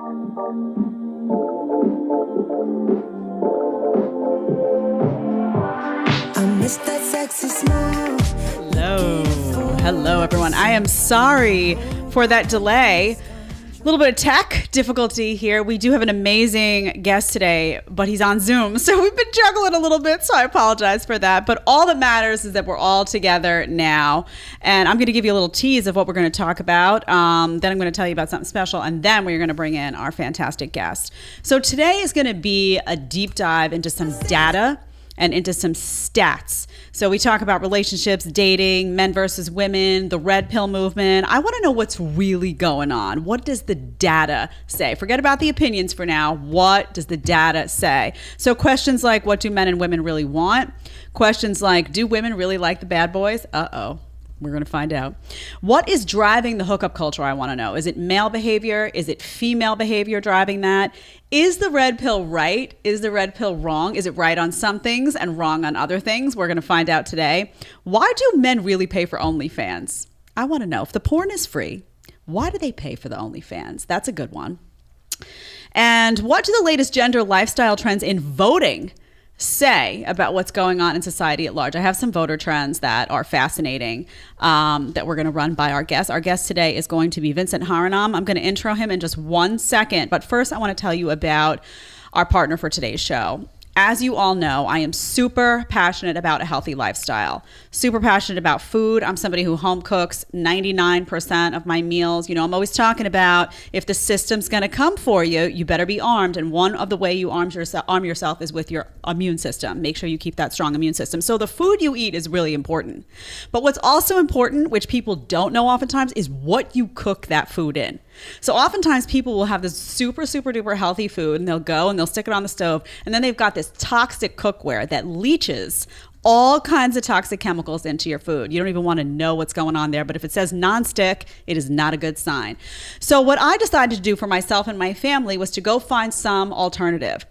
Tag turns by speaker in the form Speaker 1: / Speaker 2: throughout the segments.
Speaker 1: Hello, everyone. I am sorry for that delay. A little bit of tech difficulty here. We do have an amazing guest today, but he's on Zoom. So we've been juggling a little bit, so I apologize for that. But all that matters is that we're all together now. And I'm going to give you a little tease of what we're going to talk about. Then I'm going to tell you about something special. And then we're going to bring in our fantastic guest. So today is going to be a deep dive into some data and into some stats. So we talk about relationships, dating, men versus women, the red pill movement. I want to know what's really going on. What does the data say? Forget about the opinions for now. What does the data say? So questions like, what do men and women really want? Questions like, do women really like the bad boys? Uh-oh. We're going to find out. What is driving the hookup culture? I want to know. Is it male behavior? Is it female behavior driving that? Is the red pill right? Is the red pill wrong? Is it right on some things and wrong on other things? We're going to find out today. Why do men really pay for OnlyFans? I want to know. If the porn is free, why do they pay for the OnlyFans? That's a good one. And what do the latest gender lifestyle trends in voting say about what's going on in society at large? I have some voter trends that are fascinating that we're going to run by our guest. Our guest today is going to be Vincent Harinam. I'm going to intro him in just 1 second. But first, I want to tell you about our partner for today's show. As you all know, I am super passionate about a healthy lifestyle, super passionate about food. I'm somebody who home cooks 99% of my meals. You know, I'm always talking about if the system's going to come for you, you better be armed. And one of the way you arm yourself is with your immune system. Make sure you keep that strong immune system. So the food you eat is really important. But what's also important, which people don't know oftentimes, is what you cook that food in. So oftentimes people will have this super, super duper healthy food and they'll go and they'll stick it on the stove. And then they've got this toxic cookware that leaches all kinds of toxic chemicals into your food. You don't even want to know what's going on there. But if it says nonstick, it is not a good sign. So what I decided to do for myself and my family was to go find some alternative.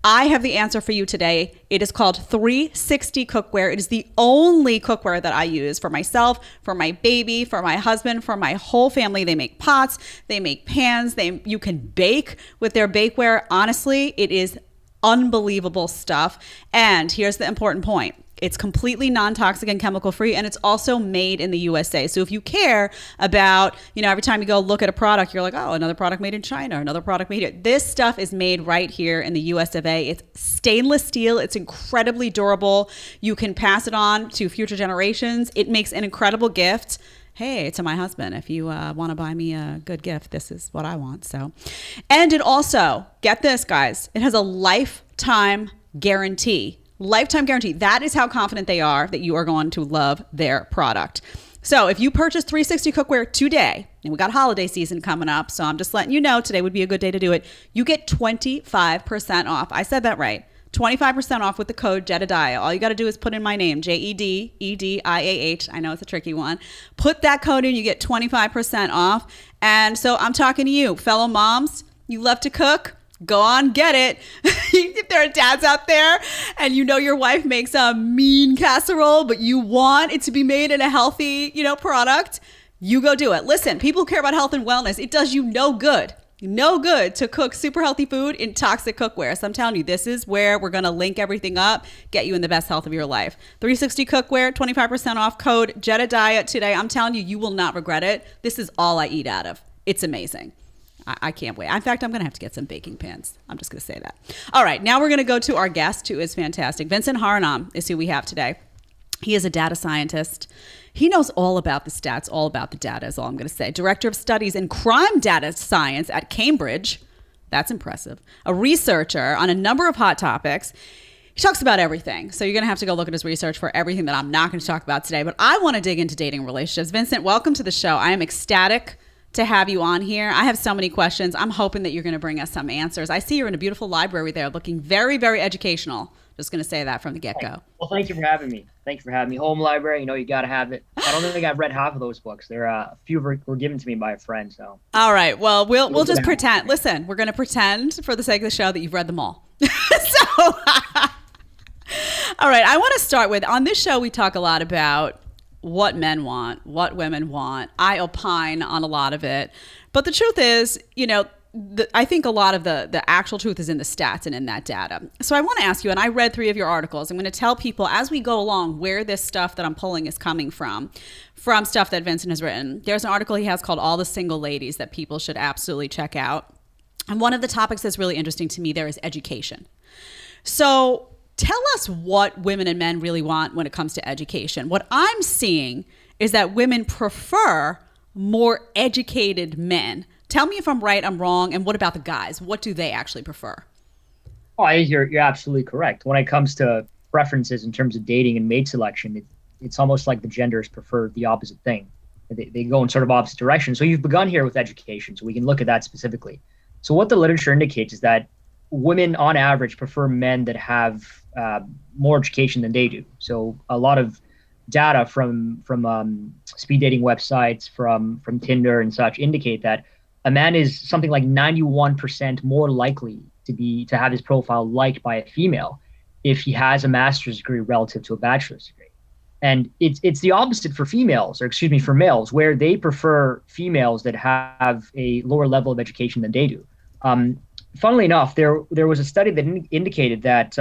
Speaker 1: I have the answer for you today. It is called 360 cookware. It is the only cookware that I use for myself, for my baby, for my husband, for my whole family. They make pots, they make pans, you can bake with their bakeware. Honestly, it is unbelievable stuff. And here's the important point. It's completely non-toxic and chemical free, and it's also made in the USA. So if you care about, every time you go look at a product, you're like, oh, another product made in China, another product made here. This stuff is made right here in the US of A. It's stainless steel. It's incredibly durable. You can pass it on to future generations. It makes an incredible gift. Hey, to my husband, if you want to buy me a good gift, this is what I want. So, and it also, get this, guys, it has a lifetime guarantee. Lifetime guarantee. That is how confident they are that you are going to love their product. So if you purchase 360 cookware today, and we got holiday season coming up, so I'm just letting you know today would be a good day to do it, you get 25% off. I said that right. 25% off with the code Jedediah. All you got to do is put in my name, Jedediah. I know it's a tricky one. Put that code in, you get 25% off. And so I'm talking to you, fellow moms. You love to cook? Go on, get it. If there are dads out there and your wife makes a mean casserole, but you want it to be made in a healthy, product, you go do it. Listen, people care about health and wellness. It does you no good. No good to cook super healthy food in toxic cookware. So I'm telling you, this is where we're going to link everything up, get you in the best health of your life. 360 cookware, 25% off, code Jedediah today. I'm telling you, you will not regret it. This is all I eat out of. It's amazing. I can't wait. In fact, I'm going to have to get some baking pans. I'm just going to say that. All right. Now we're going to go to our guest, who is fantastic. Vincent Harinam is who we have today. He is a data scientist. He knows all about the stats, all about the data is all I'm going to say. Director of Studies in Crime Data Science at Cambridge. That's impressive. A researcher on a number of hot topics. He talks about everything. So you're going to have to go look at his research for everything that I'm not going to talk about today. But I want to dig into dating relationships. Vincent, welcome to the show. I am ecstatic to have you on here. I have so many questions. I'm hoping that you're going to bring us some answers. I see you're in a beautiful library there, looking very, very educational. Just going to say that from the get-go.
Speaker 2: Well, thank you for having me. Thank you for having me. Home library, you got to have it. I don't think I've read half of those books. There a few were given to me by a friend. So.
Speaker 1: All right. Well, we'll just pretend. Listen, we're going to pretend for the sake of the show that you've read them all. So, all right. I want to start with, on this show, we talk a lot about what men want, what women want. I opine on a lot of it. But the truth is, I think a lot of the actual truth is in the stats and in that data. So I want to ask you, and I read 3 of your articles. I'm going to tell people as we go along where this stuff that I'm pulling is coming from stuff that Vincent has written. There's an article he has called All the Single Ladies that people should absolutely check out. And one of the topics that's really interesting to me there is education. So tell us what women and men really want when it comes to education. What I'm seeing is that women prefer more educated men. Tell me if I'm right, I'm wrong, and what about the guys? What do they actually prefer?
Speaker 2: Oh, you're absolutely correct. When it comes to preferences in terms of dating and mate selection, it's almost like the genders prefer the opposite thing. They go in sort of opposite directions. So you've begun here with education, so we can look at that specifically. So what the literature indicates is that women, on average, prefer men that have more education than they do. So a lot of data from speed dating websites, from Tinder and such, indicate that a man is something like 91% more likely to have his profile liked by a female if he has a master's degree relative to a bachelor's degree. And it's the opposite for for males, where they prefer females that have a lower level of education than they do. Funnily enough, there was a study that indicated that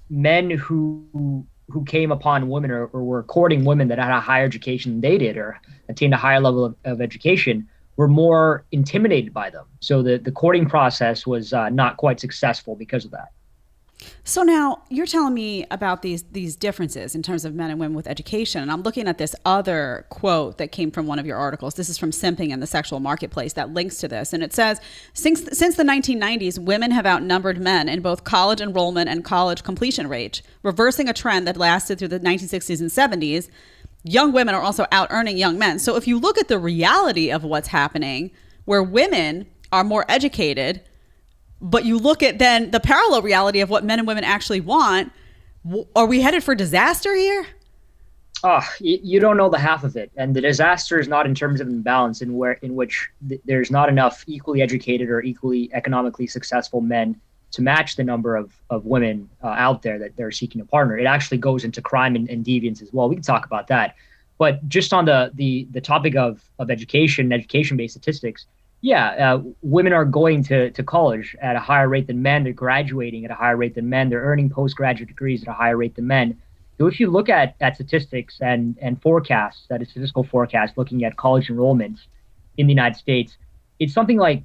Speaker 2: men who came upon women or were courting women that had a higher education than they did or attained a higher level of education were more intimidated by them. So the courting process was not quite successful because of that.
Speaker 1: So now you're telling me about these differences in terms of men and women with education. And I'm looking at this other quote that came from one of your articles. This is from Simping and the Sexual Marketplace that links to this. And it says, since the 1990s, women have outnumbered men in both college enrollment and college completion rate, reversing a trend that lasted through the 1960s and 70s. Young women are also out earning young men. So if you look at the reality of what's happening, where women are more educated, but you look at then the parallel reality of what men and women actually want, are we headed for disaster here?
Speaker 2: You don't know the half of it. And the disaster is not in terms of imbalance in which there's not enough equally educated or equally economically successful men to match the number of women out there that they're seeking a partner. It actually goes into crime and deviance as well. We can talk about that. But just on the topic of education-based statistics, women are going to college at a higher rate than men. They're graduating at a higher rate than men. They're earning postgraduate degrees at a higher rate than men. So if you look at statistics and forecasts, that is statistical forecasts, looking at college enrollments in the United States, it's something like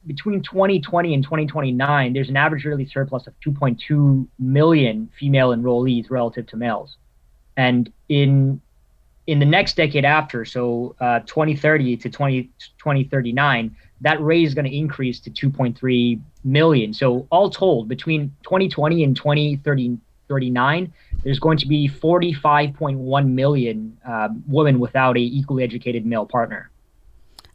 Speaker 2: between 2020 and 2029, there's an average yearly surplus of 2.2 million female enrollees relative to males. And in the next decade after, so 2030 to 2039, that rate is going to increase to 2.3 million. So all told, between 2020 and 2039, there's going to be 45.1 million women without a equally educated male partner.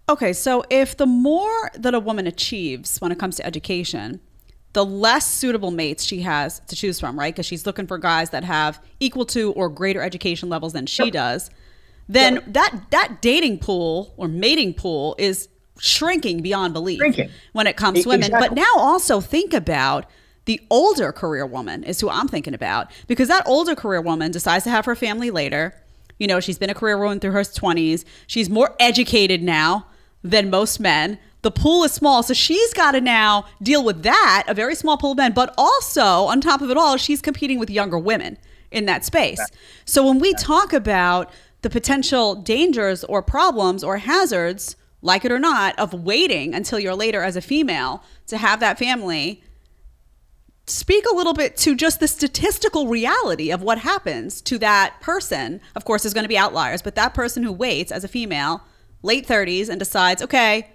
Speaker 1: Okay, so if the more that a woman achieves when it comes to education, the less suitable mates she has to choose from, right? Because she's looking for guys that have equal to or greater education levels than she does. Then that dating pool or mating pool is shrinking beyond belief when it comes to women.
Speaker 2: Exactly.
Speaker 1: But now also think about the older career woman is who I'm thinking about, because that older career woman decides to have her family later. You know, she's been a career woman through her 20s. She's more educated now than most men. The pool is small, so she's got to now deal with that, a very small pool of men, but also on top of it all, she's competing with younger women in that space. So when we talk about the potential dangers or problems or hazards, like it or not, of waiting until you're later as a female to have that family, speak a little bit to just the statistical reality of what happens to that person. Of course, there's going to be outliers, but that person who waits as a female, late 30s, and decides, okay,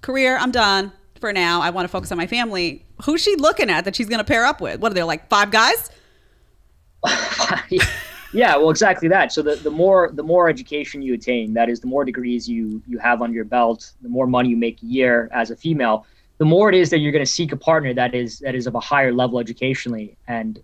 Speaker 1: career, I'm done for now. I want to focus on my family. Who's she looking at that she's going to pair up with? What are there, like 5 guys?
Speaker 2: Yeah, well, exactly that. So the more education you attain, that is, the more degrees you have under your belt, the more money you make a year as a female, the more it is that you're going to seek a partner that is of a higher level educationally and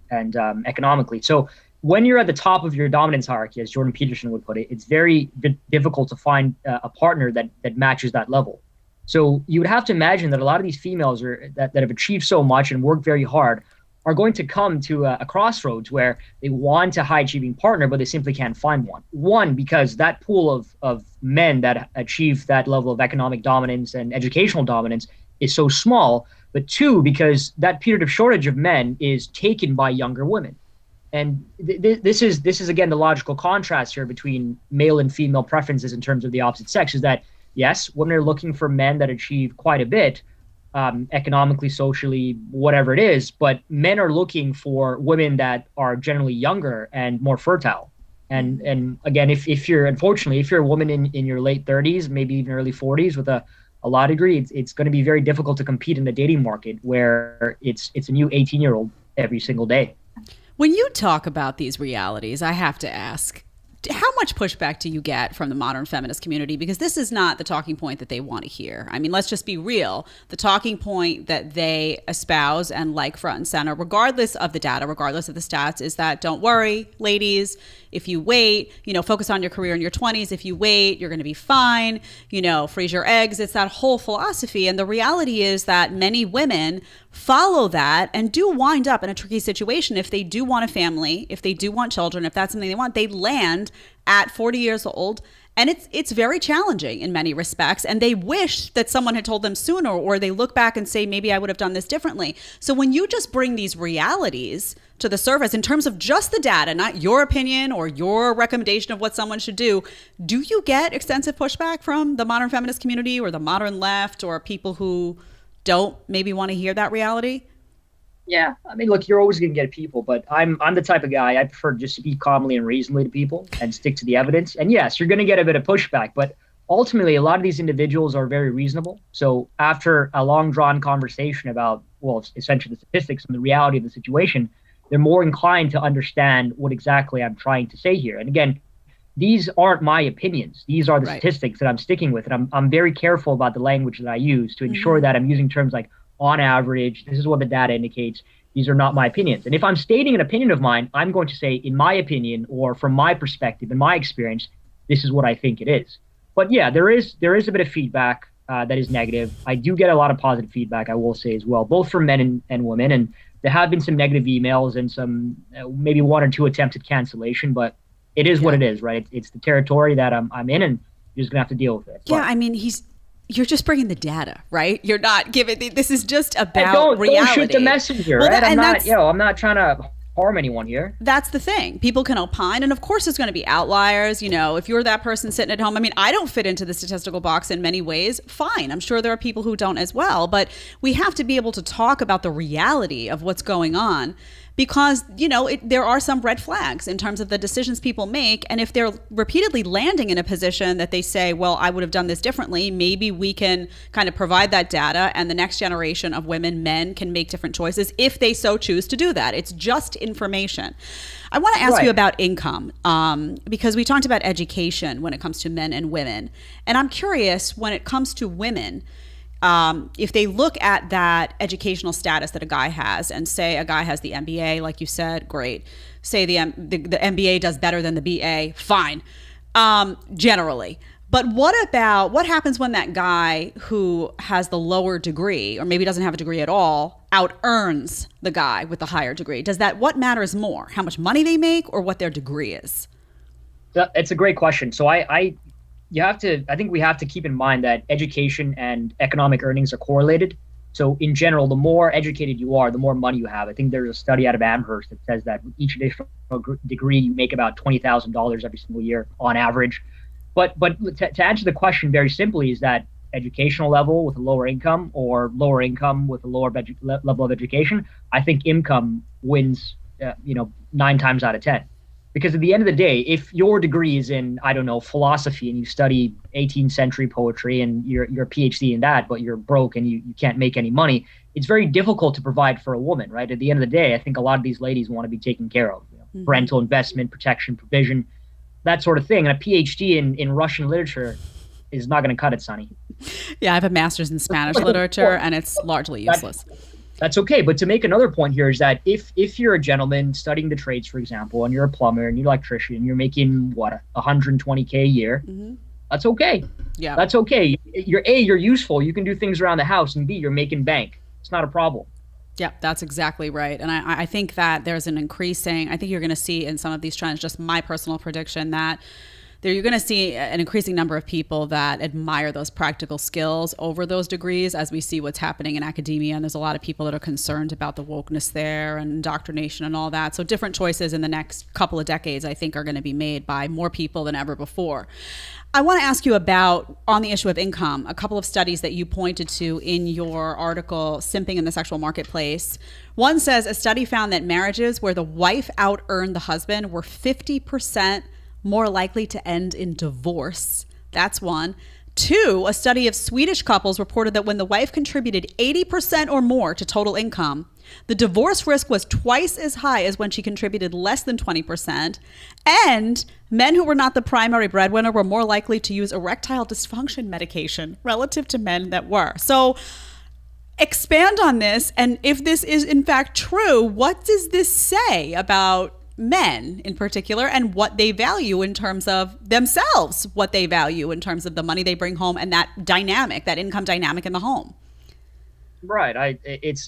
Speaker 2: economically. So when you're at the top of your dominance hierarchy, as Jordan Peterson would put it, it's very difficult to find a partner that matches that level. So you would have to imagine that a lot of these females that have achieved so much and worked very hard are going to come to a crossroads where they want a high-achieving partner, but they simply can't find one. One, because that pool of men that achieve that level of economic dominance and educational dominance is so small, but two, because that period of shortage of men is taken by younger women. And this is again the logical contrast here between male and female preferences in terms of the opposite sex, is that yes, women are looking for men that achieve quite a bit, economically, socially, whatever it is, but men are looking for women that are generally younger and more fertile. And again, if you're unfortunately, if you're a woman in your late 30s, maybe even early 40s with a law degree, it's going to be very difficult to compete in the dating market where it's a new 18-year-old every single day.
Speaker 1: When you talk about these realities, I have to ask, how much pushback do you get from the modern feminist community? Because this is not the talking point that they want to hear. I mean, let's just be real. The talking point that they espouse and like front and center, regardless of the data, regardless of the stats, is that don't worry, ladies, if you wait, focus on your career in your 20s. If you wait, you're going to be fine, freeze your eggs. It's that whole philosophy. And the reality is that many women follow that and do wind up in a tricky situation. If they do want a family, if they do want children, if that's something they want, they land at 40 years old. And it's very challenging in many respects. And they wish that someone had told them sooner, or they look back and say, maybe I would have done this differently. So when you just bring these realities to the surface in terms of just the data, not your opinion or your recommendation of what someone should do you get extensive pushback from the modern feminist community or the modern left or people who don't maybe want to hear that reality?
Speaker 2: Yeah, I mean, look, you're always going to get people, but I'm the type of guy, I prefer to just speak calmly and reasonably to people and stick to the evidence. And yes, you're going to get a bit of pushback, but ultimately, a lot of these individuals are very reasonable. So after a long drawn conversation about, well, essentially the statistics and the reality of the situation, they're more inclined to understand what exactly I'm trying to say here. And again, these aren't my opinions. These are the statistics that I'm sticking with. And I'm very careful about the language that I use to ensure that I'm using terms like on average, this is what the data indicates. These are not my opinions. And if I'm stating an opinion of mine, I'm going to say, in my opinion, or from my perspective, in my experience, this is what I think it is. But yeah, there is a bit of feedback that is negative. I do get a lot of positive feedback, I will say as well, both from men and women. And there have been some negative emails and some maybe one or two attempted cancellation, but it is what it is, right? It's the territory that I'm in, and you're just gonna have to deal with it.
Speaker 1: Yeah, I mean, you're just bringing the data, right? You're not giving. This is just about reality.
Speaker 2: Don't shoot the messenger, right? I'm not trying to harm anyone here.
Speaker 1: That's the thing. People can opine, and of course, there's going to be outliers. If you're that person sitting at home, I mean, I don't fit into the statistical box in many ways. Fine, I'm sure there are people who don't as well. But we have to be able to talk about the reality of what's going on. Because, there are some red flags in terms of the decisions people make. And if they're repeatedly landing in a position that they say, well, I would have done this differently, maybe we can kind of provide that data and the next generation of women, men can make different choices if they so choose to do that. It's just information. I want to ask you about income because we talked about education when it comes to men and women. And I'm curious, when it comes to women, if they look at that educational status that a guy has and say a guy has the MBA, like you said, great. Say the MBA does better than the BA, fine, generally. But what happens when that guy who has the lower degree or maybe doesn't have a degree at all out-earns the guy with the higher degree? What matters more, how much money they make or what their degree is?
Speaker 2: It's a great question. So I think we have to keep in mind that education and economic earnings are correlated. So in general, the more educated you are, the more money you have. I think there's a study out of Amherst that says that each additional degree, you make about $20,000 every single year on average. But to answer the question very simply, is that educational level with a lower income or lower income with a lower level of education? I think income wins, 9 times out of 10. Because at the end of the day, if your degree is in, I don't know, philosophy and you study 18th century poetry and you're a PhD in that, but you're broke and you can't make any money, it's very difficult to provide for a woman, right? At the end of the day, I think a lot of these ladies want to be taken care of. Parental investment, protection, provision, that sort of thing. And a PhD in Russian literature is not going to cut it, Sonny.
Speaker 1: Yeah, I have a master's in Spanish literature and it's largely useless.
Speaker 2: That's okay. But to make another point here is that if you're a gentleman studying the trades, for example, and you're a plumber and you're an electrician and you're making, $120K a year, that's okay. Yeah. That's okay. You're useful. You can do things around the house, and B, you're making bank. It's not a problem.
Speaker 1: Yeah, that's exactly right. And I think that there's I think you're going to see in some of these trends, just my personal prediction, that you're going to see an increasing number of people that admire those practical skills over those degrees, as we see what's happening in academia. And there's a lot of people that are concerned about the wokeness there and indoctrination and all that. So different choices in the next couple of decades, I think, are going to be made by more people than ever before. I want to ask you about, on the issue of income, a couple of studies that you pointed to in your article, Simping in the Sexual Marketplace. One says a study found that marriages where the wife out-earned the husband were 50% more likely to end in divorce. That's one. Two, a study of Swedish couples reported that when the wife contributed 80% or more to total income, the divorce risk was twice as high as when she contributed less than 20%. And men who were not the primary breadwinner were more likely to use erectile dysfunction medication relative to men that were. So expand on this. And if this is in fact true, what does this say about men in particular and what they value in terms of themselves, what they value in terms of the money they bring home and that dynamic, that income dynamic in the home?
Speaker 2: Right.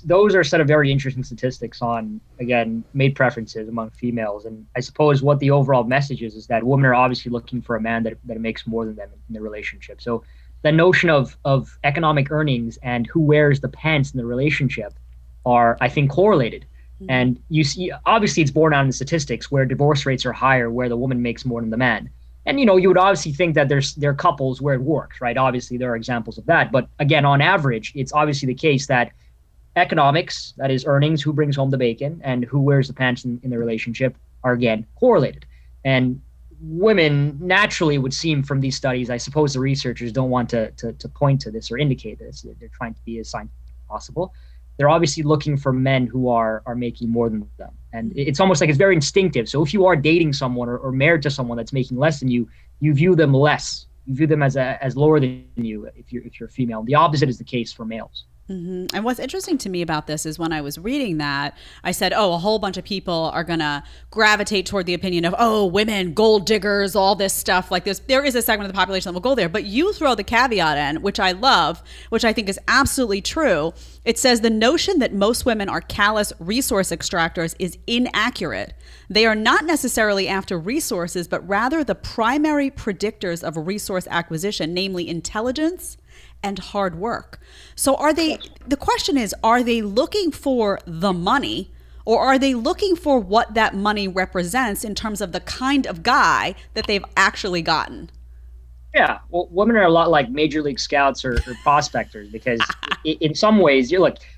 Speaker 2: Those are a set of very interesting statistics on, again, mate preferences among females. And I suppose what the overall message is that women are obviously looking for a man that makes more than them in the relationship. So the notion of economic earnings and who wears the pants in the relationship are, I think, correlated. Mm-hmm. And you see, obviously it's borne out in the statistics where divorce rates are higher, where the woman makes more than the man. And, you would obviously think that there are couples where it works, right? Obviously, there are examples of that. But again, on average, it's obviously the case that economics, that is earnings, who brings home the bacon, and who wears the pants in the relationship are, again, correlated. And women naturally would seem from these studies, I suppose the researchers don't want to point to this or indicate this. They're trying to be as scientific as possible. They're obviously looking for men who are making more than them. And it's almost like it's very instinctive. So if you are dating someone or married to someone that's making less than you, you view them less. You view them as lower than you if you're female. The opposite is the case for males.
Speaker 1: Mm-hmm. And what's interesting to me about this is when I was reading that, I said, a whole bunch of people are going to gravitate toward the opinion of, women, gold diggers, all this stuff like this. There is a segment of the population that will go there. But you throw the caveat in, which I love, which I think is absolutely true. It says the notion that most women are callous resource extractors is inaccurate. They are not necessarily after resources, but rather the primary predictors of resource acquisition, namely intelligence and hard work. So the question is, are they looking for the money, or are they looking for what that money represents in terms of the kind of guy that they've actually gotten?
Speaker 2: Yeah, well, women are a lot like major league scouts or prospectors, because in some ways,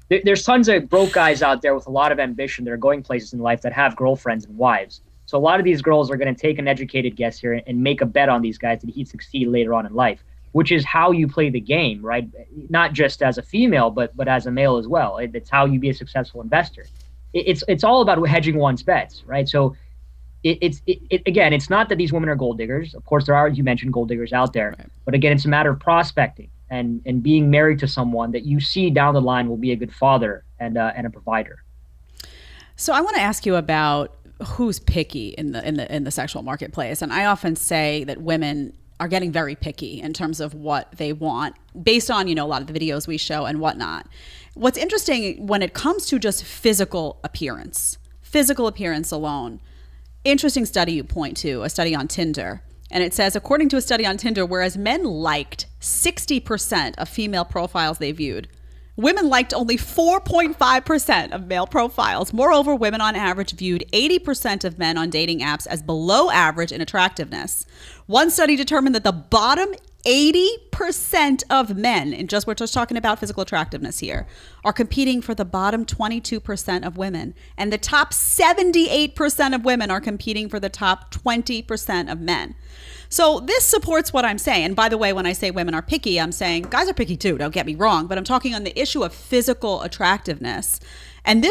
Speaker 2: there's tons of broke guys out there with a lot of ambition that are going places in life that have girlfriends and wives. So a lot of these girls are going to take an educated guess here and make a bet on these guys that he'd succeed later on in life, which is how you play the game, right? Not just as a female, but as a male as well. It's how you be a successful investor. It's all about hedging one's bets, right? So again, it's not that these women are gold diggers. Of course, there are, you mentioned, gold diggers out there. Right. But again, it's a matter of prospecting and being married to someone that you see down the line will be a good father and a provider.
Speaker 1: So I want to ask you about who's picky in the sexual marketplace. And I often say that women are getting very picky in terms of what they want based on, a lot of the videos we show and whatnot. What's interesting when it comes to just physical appearance alone, interesting study you point to, a study on Tinder. And it says, according to a study on Tinder, whereas men liked 60% of female profiles they viewed, women liked only 4.5% of male profiles. Moreover, women on average viewed 80% of men on dating apps as below average in attractiveness. One study determined that the bottom 80% of men, and we're just talking about physical attractiveness here, are competing for the bottom 22% of women. And the top 78% of women are competing for the top 20% of men. So this supports what I'm saying. And by the way, when I say women are picky, I'm saying guys are picky too, don't get me wrong, but I'm talking on the issue of physical attractiveness. And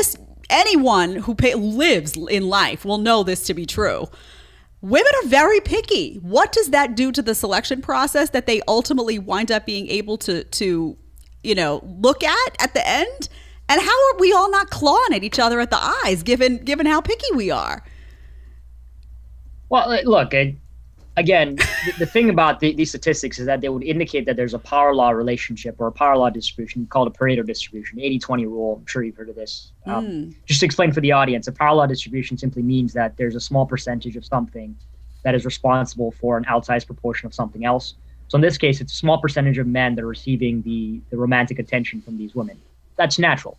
Speaker 1: anyone who lives in life will know this to be true. Women are very picky. What does that do to the selection process that they ultimately wind up being able to look at the end? And how are we all not clawing at each other at the eyes, given how picky we are?
Speaker 2: Well, look, again, the thing about these statistics is that they would indicate that there's a power law relationship or a power law distribution called a Pareto distribution, 80-20 rule. I'm sure you've heard of this. Just to explain for the audience, a power law distribution simply means that there's a small percentage of something that is responsible for an outsized proportion of something else. So in this case, it's a small percentage of men that are receiving the romantic attention from these women. That's natural.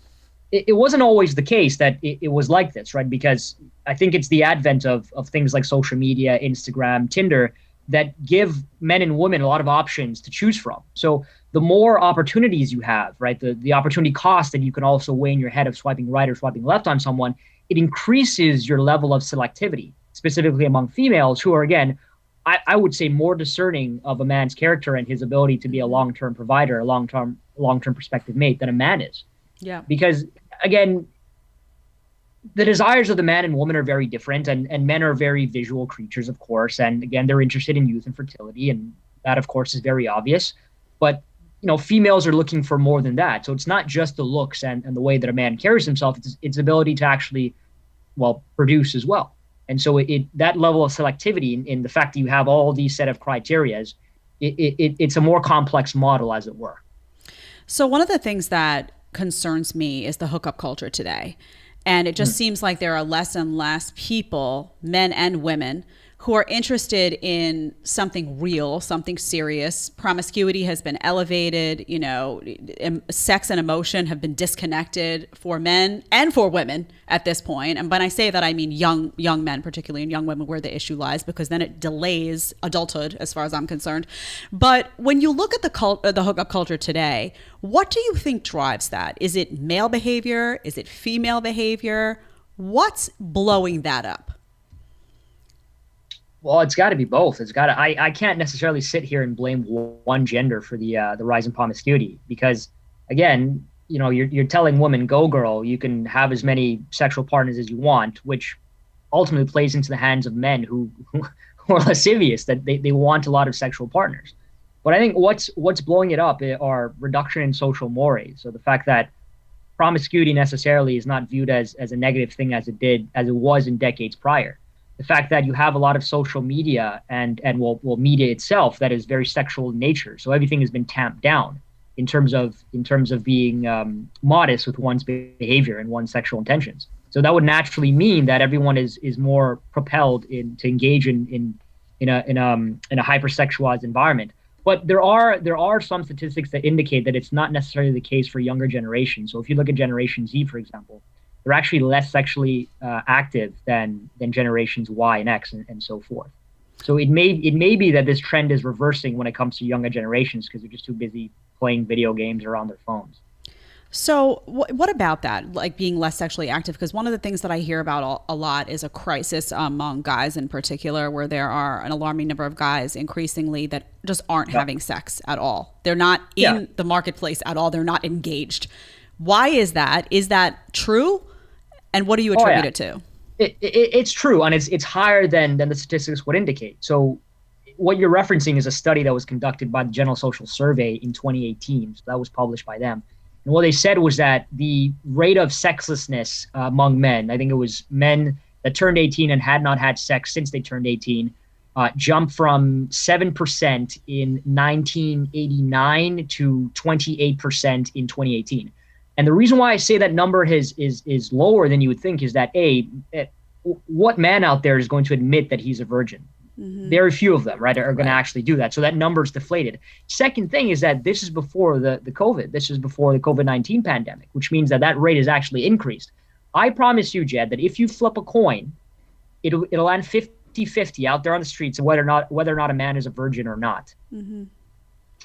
Speaker 2: It wasn't always the case that it was like this, right? Because I think it's the advent of things like social media, Instagram, Tinder, that give men and women a lot of options to choose from. So the more opportunities you have, right, the opportunity cost that you can also weigh in your head of swiping right or swiping left on someone, it increases your level of selectivity, specifically among females who are, again, I would say more discerning of a man's character and his ability to be a long-term provider, a long-term prospective mate than a man is.
Speaker 1: Yeah.
Speaker 2: Because, again, the desires of the man and woman are very different, and men are very visual creatures, of course. And again, they're interested in youth and fertility, and that, of course, is very obvious. But, females are looking for more than that. So it's not just the looks and the way that a man carries himself, it's ability to actually, produce as well. And so that level of selectivity in the fact that you have all these set of criterias, it's a more complex model, as it were.
Speaker 1: So one of the things that concerns me is the hookup culture today. And it just seems like there are less and less people, men and women, who are interested in something real, something serious. Promiscuity has been elevated, sex and emotion have been disconnected for men and for women at this point. And when I say that, I mean young men, particularly, and young women, where the issue lies, because then it delays adulthood as far as I'm concerned. But when you look at the hookup culture today, what do you think drives that? Is it male behavior? Is it female behavior? What's blowing that up?
Speaker 2: Well, it's got to be both. I can't necessarily sit here and blame one gender for the rise in promiscuity, because, again, you're telling women, go girl, you can have as many sexual partners as you want, which ultimately plays into the hands of men who are lascivious, that they want a lot of sexual partners. But I think what's blowing it up are reduction in social mores. So the fact that promiscuity necessarily is not viewed as a negative thing as it was in decades prior. The fact that you have a lot of social media and media itself that is very sexual in nature. So everything has been tamped down in terms of being modest with one's behavior and one's sexual intentions. So that would naturally mean that everyone is more propelled to engage in a hypersexualized environment. But there are some statistics that indicate that it's not necessarily the case for younger generations. So if you look at Generation Z, for example, they're actually less sexually active than generations Y and X and so forth. So it may be that this trend is reversing when it comes to younger generations, because they're just too busy playing video games or on their phones.
Speaker 1: So what about that, like being less sexually active? Because one of the things that I hear about a lot is a crisis among guys in particular, where there are an alarming number of guys increasingly that just aren't having sex at all. They're not in the marketplace at all. They're not engaged. Why is that? Is that true? And what do you attribute it to?
Speaker 2: It's true, and it's higher than the statistics would indicate. So what you're referencing is a study that was conducted by the General Social Survey in 2018. So that was published by them. And what they said was that the rate of sexlessness among men, I think it was men that turned 18 and had not had sex since they turned 18, jumped from 7% in 1989 to 28% in 2018. And the reason why I say that number is lower than you would think is that, what man out there is going to admit that he's a virgin? Mm-hmm. Very few of them, right, are going to actually do that. So that number is deflated. Second thing is that this is before the COVID. This is before the COVID-19 pandemic, which means that rate is actually increased. I promise you, Jed, that if you flip a coin, it'll land 50-50 out there on the streets of whether or not a man is a virgin or not. Mm-hmm.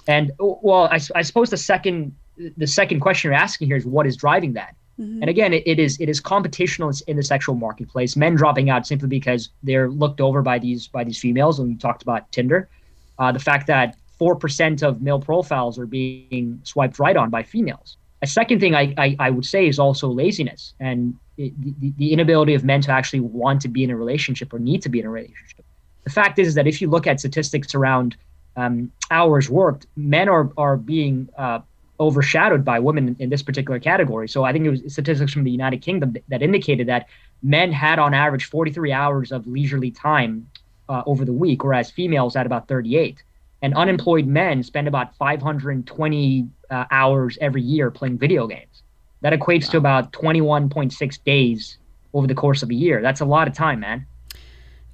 Speaker 2: And I suppose the second question you're asking here is what is driving that? Mm-hmm. And again, it is competitional in the sexual marketplace. Men dropping out simply because they're looked over by these females. And we talked about Tinder, the fact that 4% of male profiles are being swiped right on by females. A second thing I would say is also laziness and the inability of men to actually want to be in a relationship or need to be in a relationship. The fact is that if you look at statistics around hours worked, men are being overshadowed by women in this particular category. So I think it was statistics from the United Kingdom that indicated that men had on average 43 hours of leisurely time over the week, whereas females had about 38. And unemployed men spend about 520 hours every year playing video games. That equates to about 21.6 days over the course of a year. That's a lot of time, man.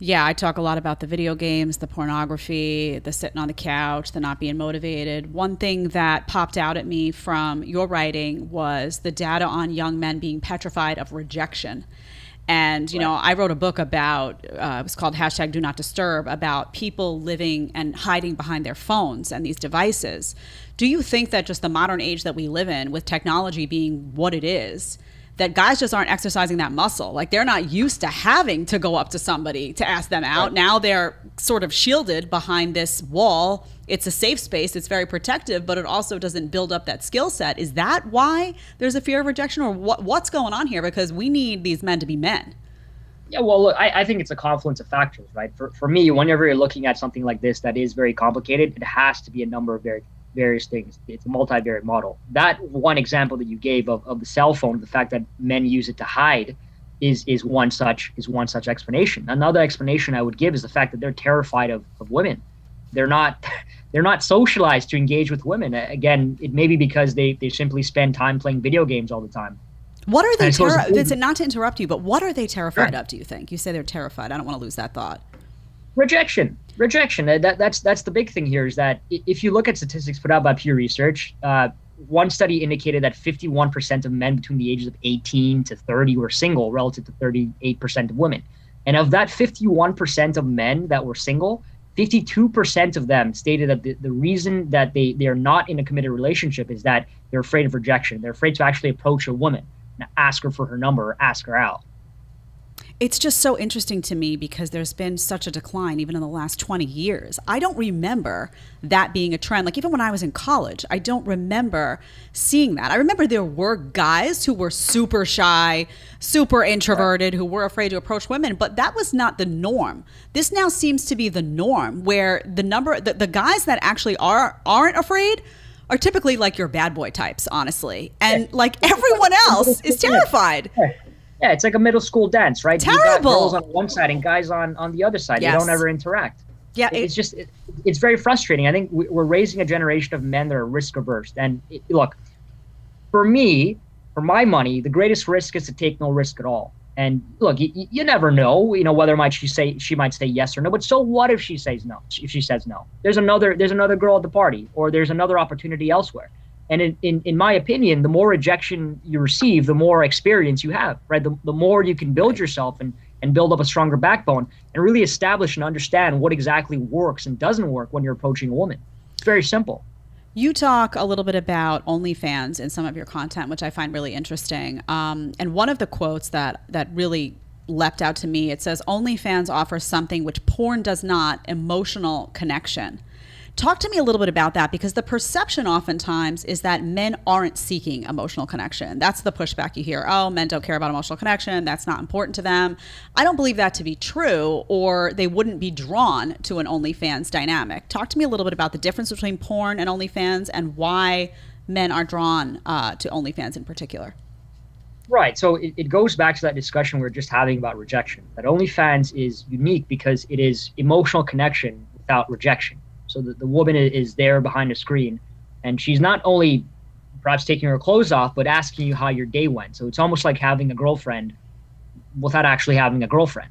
Speaker 1: Yeah, I talk a lot about the video games, the pornography, the sitting on the couch, the not being motivated. One thing that popped out at me from your writing was the data on young men being petrified of rejection. And, I wrote a book about, it was called #DoNotDisturb, about people living and hiding behind their phones and these devices. Do you think that just the modern age that we live in, with technology being what it is, that guys just aren't exercising that muscle? Like, they're not used to having to go up to somebody to ask them out. Right. Now they're sort of shielded behind this wall. It's a safe space. It's very protective, but it also doesn't build up that skill set. Is that why there's a fear of rejection, or what's going on here? Because we need these men to be men.
Speaker 2: Yeah, well, look, I think it's a confluence of factors, right? For me, whenever you're looking at something like this that is very complicated, it has to be a number of various things. It's a multivariate model. That one example that you gave of the cell phone, the fact that men use it to hide, is one such explanation. Another explanation I would give is the fact that they're terrified of women. They're not socialized to engage with women. Again, it may be because they simply spend time playing video games all the time.
Speaker 1: What are they Vincent, not to interrupt you, but what are they terrified of, do you think? You say they're terrified. I don't want to lose that thought.
Speaker 2: Rejection. That's the big thing here, is that if you look at statistics put out by Pew Research, one study indicated that 51% of men between the ages of 18 to 30 were single, relative to 38% of women. And of that 51% of men that were single, 52% of them stated that the reason that they are not in a committed relationship is that they're afraid of rejection. They're afraid to actually approach a woman and ask her for her number or ask her out.
Speaker 1: It's just so interesting to me because there's been such a decline even in the last 20 years. I don't remember that being a trend. Like, even when I was in college, I don't remember seeing that. I remember there were guys who were super shy, super introverted, who were afraid to approach women, but that was not the norm. This now seems to be the norm, where the guys that actually aren't afraid are typically like your bad boy types, honestly. And like everyone else is terrified.
Speaker 2: Yeah, it's like a middle school dance, right?
Speaker 1: Terrible.
Speaker 2: You got girls on one side and guys on the other side. Yes. They don't ever interact.
Speaker 1: Yeah,
Speaker 2: it's very frustrating. I think we're raising a generation of men that are risk averse. And look, for me, for my money, the greatest risk is to take no risk at all. And look, you never know, whether she might say yes or no. But so what if she says no? If she says no, there's another girl at the party, or there's another opportunity elsewhere. And in my opinion, the more rejection you receive, the more experience you have, right? The more you can build yourself and build up a stronger backbone and really establish and understand what exactly works and doesn't work when you're approaching a woman. It's very simple.
Speaker 1: You talk a little bit about OnlyFans in some of your content, which I find really interesting. And one of the quotes that really leapt out to me, it says, OnlyFans offers something which porn does not: emotional connection. Talk to me a little bit about that, because the perception oftentimes is that men aren't seeking emotional connection. That's the pushback you hear. Oh, men don't care about emotional connection. That's not important to them. I don't believe that to be true, or they wouldn't be drawn to an OnlyFans dynamic. Talk to me a little bit about the difference between porn and OnlyFans, and why men are drawn to OnlyFans in particular.
Speaker 2: Right. So it goes back to that discussion we were just having about rejection. That OnlyFans is unique because it is emotional connection without rejection. So the woman is there behind the screen, and she's not only perhaps taking her clothes off, but asking you how your day went. So it's almost like having a girlfriend without actually having a girlfriend.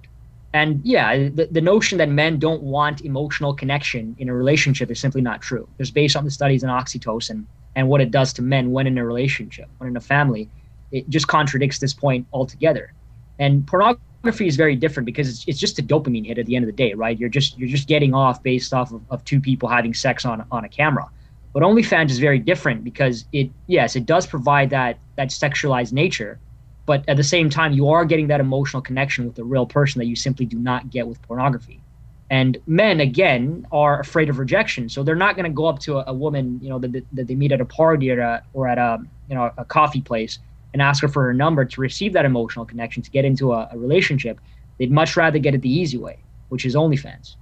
Speaker 2: And yeah, the notion that men don't want emotional connection in a relationship is simply not true. It's based on the studies on oxytocin and what it does to men when in a relationship, when in a family. It just contradicts this point altogether. And pornography is very different because it's just a dopamine hit at the end of the day, right? You're just getting off based off of two people having sex on a camera. But OnlyFans is very different because it does provide that sexualized nature, but at the same time you are getting that emotional connection with a real person that you simply do not get with pornography. And men, again, are afraid of rejection, so they're not going to go up to a woman, that they meet at a party or at a coffee place and ask her for her number to receive that emotional connection, to get into a relationship. They'd much rather get it the easy way, which is OnlyFans.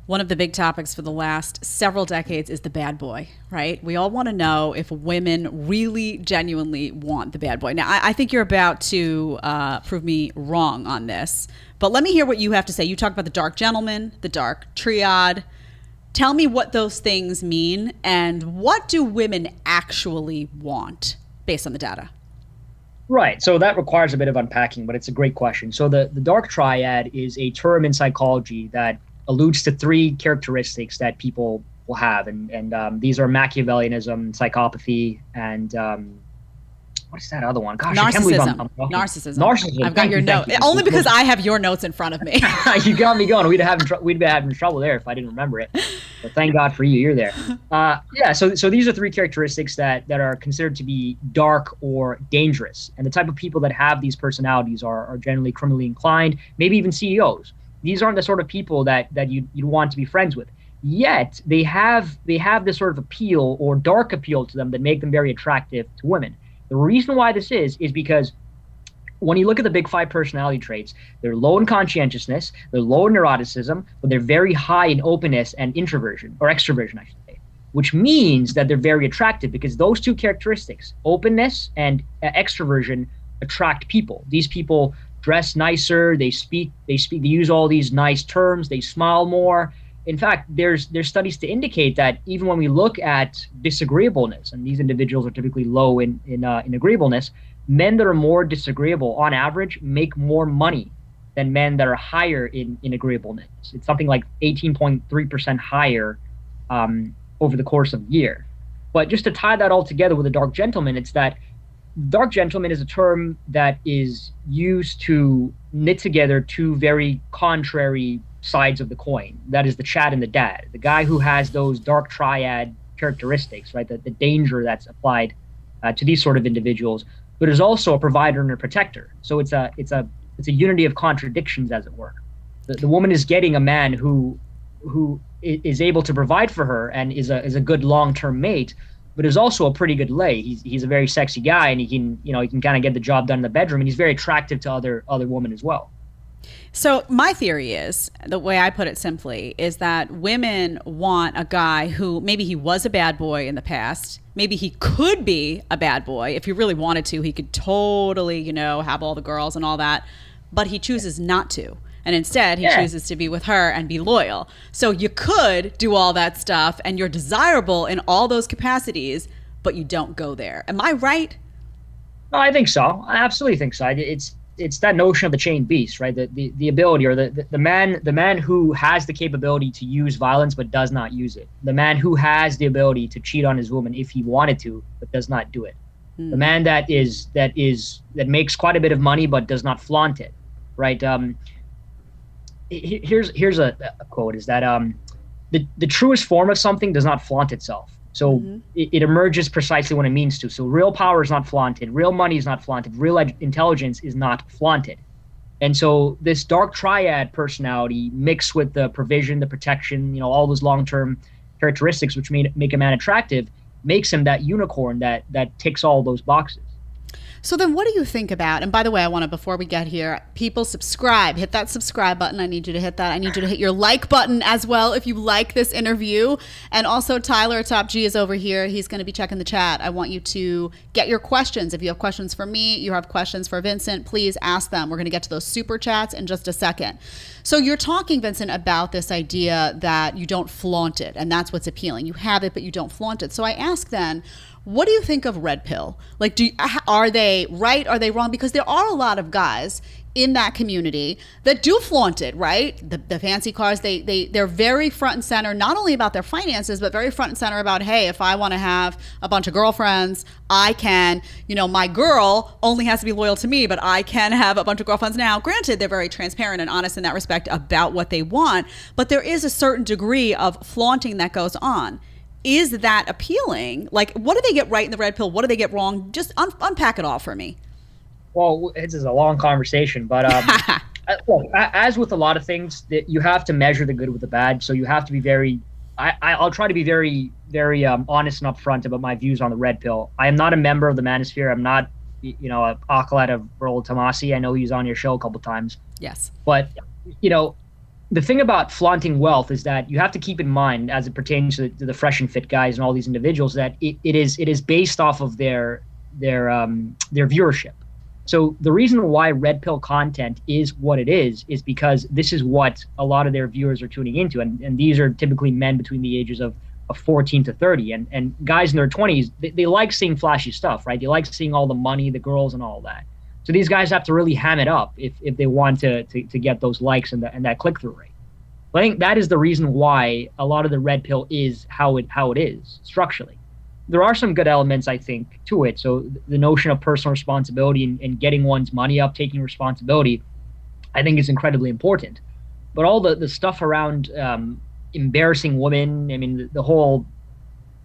Speaker 1: One of the big topics for the last several decades is the bad boy, right? We all want to know if women really genuinely want the bad boy. Now, I think you're about to prove me wrong on this, but let me hear what you have to say. You talked about the dark gentleman, the dark triad. Tell me what those things mean, and what do women actually want based on the data?
Speaker 2: Right. So that requires a bit of unpacking, but it's a great question. So the dark triad is a term in psychology that alludes to three characteristics that people will have, and these are Machiavellianism, psychopathy, and what is that other one? Gosh, I can't believe
Speaker 1: Narcissism.
Speaker 2: I'm
Speaker 1: Narcissism.
Speaker 2: narcissism.
Speaker 1: I've got your note. Only because I have your notes in front of me.
Speaker 2: You got me going. We'd be having trouble there if I didn't remember it. But thank God for you. You're there. Yeah. So these are three characteristics that are considered to be dark or dangerous. And the type of people that have these personalities are generally criminally inclined, maybe even CEOs. These aren't the sort of people that you'd want to be friends with. Yet they have this sort of appeal or dark appeal to them that make them very attractive to women. The reason why this is because when you look at the big five personality traits, they're low in conscientiousness, they're low in neuroticism, but they're very high in openness and introversion, or extroversion, I should say, which means that they're very attractive because those two characteristics, openness and extroversion, attract people. These people dress nicer, they use all these nice terms, they smile more. In fact, there's studies to indicate that even when we look at disagreeableness, and these individuals are typically low in agreeableness, men that are more disagreeable on average make more money than men that are higher in agreeableness. It's something like 18.3% higher over the course of a year. But just to tie that all together with a dark gentleman, it's that dark gentleman is a term that is used to knit together two very contrary sides of the coin. That is the Chad and the Dad, the guy who has those dark triad characteristics, right? The danger that's applied to these sort of individuals, but is also a provider and a protector. So it's a unity of contradictions, as it were. The woman is getting a man who is able to provide for her and is a good long-term mate, but is also a pretty good lay. He's a very sexy guy, and he can kind of get the job done in the bedroom, and he's very attractive to other women as well.
Speaker 1: So my theory is, the way I put it simply, is that women want a guy who maybe he was a bad boy in the past. Maybe he could be a bad boy. If he really wanted to, he could totally, have all the girls and all that. But he chooses not to. And instead, he chooses to be with her and be loyal. So you could do all that stuff and you're desirable in all those capacities, but you don't go there. Am I right?
Speaker 2: No, I think so. I absolutely think so. It's that notion of the chained beast, right? The ability, or the man who has the capability to use violence but does not use it. The man who has the ability to cheat on his woman if he wanted to but does not do it. The man that makes quite a bit of money but does not flaunt it, right? Here's a quote: is that the truest form of something does not flaunt itself. So it emerges precisely when it means to. So real power is not flaunted. Real money is not flaunted. Real intelligence is not flaunted. And so this dark triad personality mixed with the provision, the protection, all those long-term characteristics which make a man attractive, makes him that unicorn that ticks all those boxes.
Speaker 1: So then what do you think about, and by the way, I want to, before we get here, people subscribe, hit that subscribe button. I need you to hit that. I need you to hit your like button as well if you like this interview. And also Tyler, Top G, is over here. He's going to be checking the chat. I want you to get your questions. If you have questions for me, you have questions for Vincent, please ask them. We're going to get to those super chats in just a second. So you're talking, Vincent, about this idea that you don't flaunt it, and that's what's appealing. You have it, but you don't flaunt it. So I ask then, what do you think of red pill? Like, are they right? Are they wrong? Because there are a lot of guys in that community that do flaunt it, right? The fancy cars, they're very front and center, not only about their finances, but very front and center about, hey, if I want to have a bunch of girlfriends, I can, my girl only has to be loyal to me, but I can have a bunch of girlfriends now. Granted, they're very transparent and honest in that respect about what they want, but there is a certain degree of flaunting that goes on. Is that appealing? Like, what do they get right in the red pill? What do they get wrong? Just unpack it all for me.
Speaker 2: Well, this is a long conversation, but look, as with a lot of things, that you have to measure the good with the bad. So you have to be very. I'll try to be very, very honest and upfront about my views on the red pill. I am not a member of the Manosphere. I'm not, an acolyte of Earl Tomasi. I know he's on your show a couple times.
Speaker 1: Yes.
Speaker 2: But the thing about flaunting wealth is that you have to keep in mind, as it pertains to the fresh and fit guys and all these individuals, that it is based off of their viewership. So the reason why red pill content is what it is because this is what a lot of their viewers are tuning into, and these are typically men between the ages of of 14 to 30, and guys in their 20s, they like seeing flashy stuff, right? They like seeing all the money, the girls, and all that. So these guys have to really ham it up if they want to get those likes and that click-through rate. But I think that is the reason why a lot of the red pill is how it is structurally. There are some good elements, I think, to it. So the notion of personal responsibility and getting one's money up, taking responsibility, I think is incredibly important. But all the stuff around embarrassing women, I mean, the whole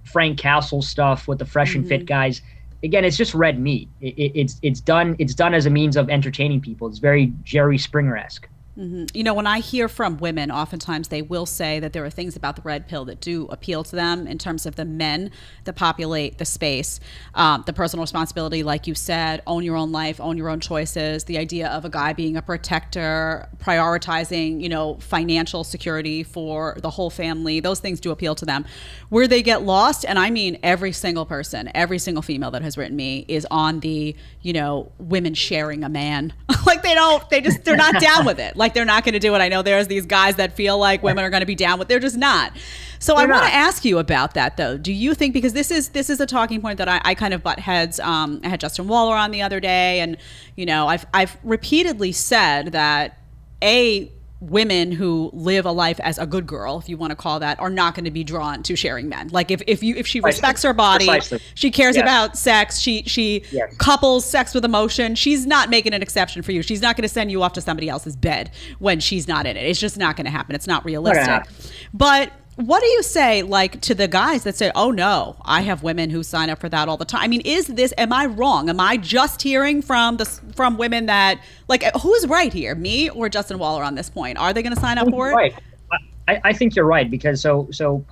Speaker 2: Frank Castle stuff with the fresh and fit guys, again, it's just red meat. It's done as a means of entertaining people. It's very Jerry Springer-esque.
Speaker 1: You know, when I hear from women, oftentimes they will say that there are things about the red pill that do appeal to them in terms of the men that populate the space, the personal responsibility, like you said, own your own life, own your own choices, the idea of a guy being a protector, prioritizing, you know, financial security for the whole family. Those things do appeal to them. Where they get lost, and I mean every single person, every single female that has written me is on the, you know, women sharing a man. Like they're not down with it. Like they're not going to do it. I know there's these guys that feel like women are going to be down with, they're just not. So I want to ask you about that though. Do you think, because this is a talking point that I kind of butt heads. I had Justin Waller on the other day, and you know, I've repeatedly said that women who live a life as a good girl, if you want to call that, are not going to be drawn to sharing men. Like if she respects her body, she cares about sex, she couples sex with emotion, she's not making an exception for you. She's not going to send you off to somebody else's bed when she's not in it. It's just not going to happen. It's not realistic. But what do you say, like, to the guys that say, oh no, I have women who sign up for that all the time? I mean, am I wrong? Am I just hearing from women that, like, who's right here, me or Justin Waller on this point? Are they going to sign up for it?
Speaker 2: Right. I think you're right, because so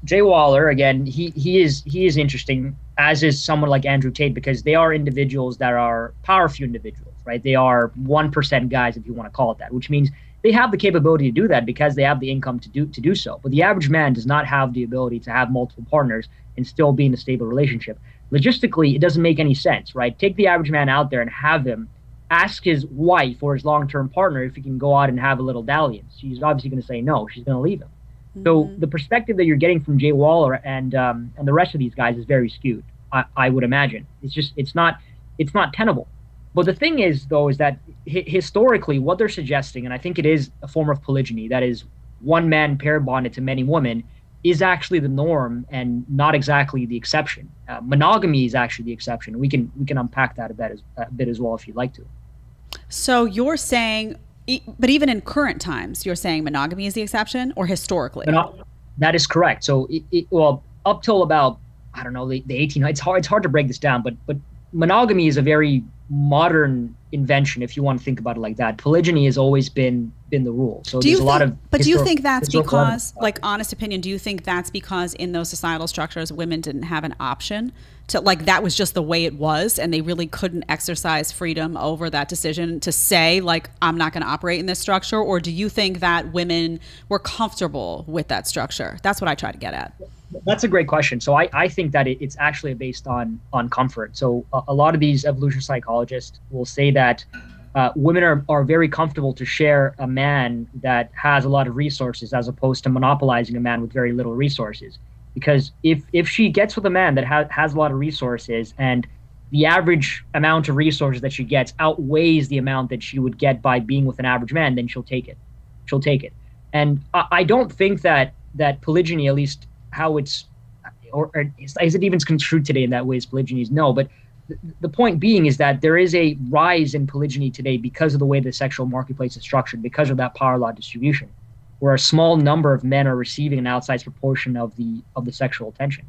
Speaker 2: Jay Waller, again, he is interesting, as is someone like Andrew Tate, because they are individuals that are power few individuals, right? They are 1% guys, if you want to call it that, which means they have the capability to do that because they have the income to do so. But the average man does not have the ability to have multiple partners and still be in a stable relationship. Logistically, it doesn't make any sense, right? Take the average man out there and have him ask his wife or his long-term partner if he can go out and have a little dalliance. She's obviously going to say no. She's going to leave him. So the perspective that you're getting from Jay Waller and the rest of these guys is very skewed, I would imagine. It's not tenable. But the thing is, though, is that historically what they're suggesting, and I think it is a form of polygyny, that is one man pair bonded to many women, is actually the norm and not exactly the exception. Monogamy is actually the exception. We can unpack that a bit as well if you'd like to.
Speaker 1: So you're saying, but even in current times, you're saying monogamy is the exception, or historically?
Speaker 2: That is correct. So, well, up till about, I don't know, the 1800s, it's hard to break this down, but monogamy is a very modern invention, if you want to think about it like that. Polygyny has always been the rule. So do you think that's because, like, honest opinion, do you think that's because in those societal structures women didn't have an option to, like, that was just the way it was and they really couldn't exercise freedom over that decision to say, like, I'm not going to operate in this structure? Or do you think that women were comfortable with that structure? That's what I try to get at. That's a great question. So I think that it's actually based on comfort. So a lot of these evolution psychologists will say that women are very comfortable to share a man that has a lot of resources as opposed to monopolizing a man with very little resources. Because if she gets with a man that has a lot of resources and the average amount of resources that she gets outweighs the amount that she would get by being with an average man, then she'll take it. And I don't think that polygyny, at least how is it even construed today in that way as polygyny is no, but the point being is that there is a rise in polygyny today because of the way the sexual marketplace is structured, because of that power law distribution, where a small number of men are receiving an outsized proportion of the sexual attention.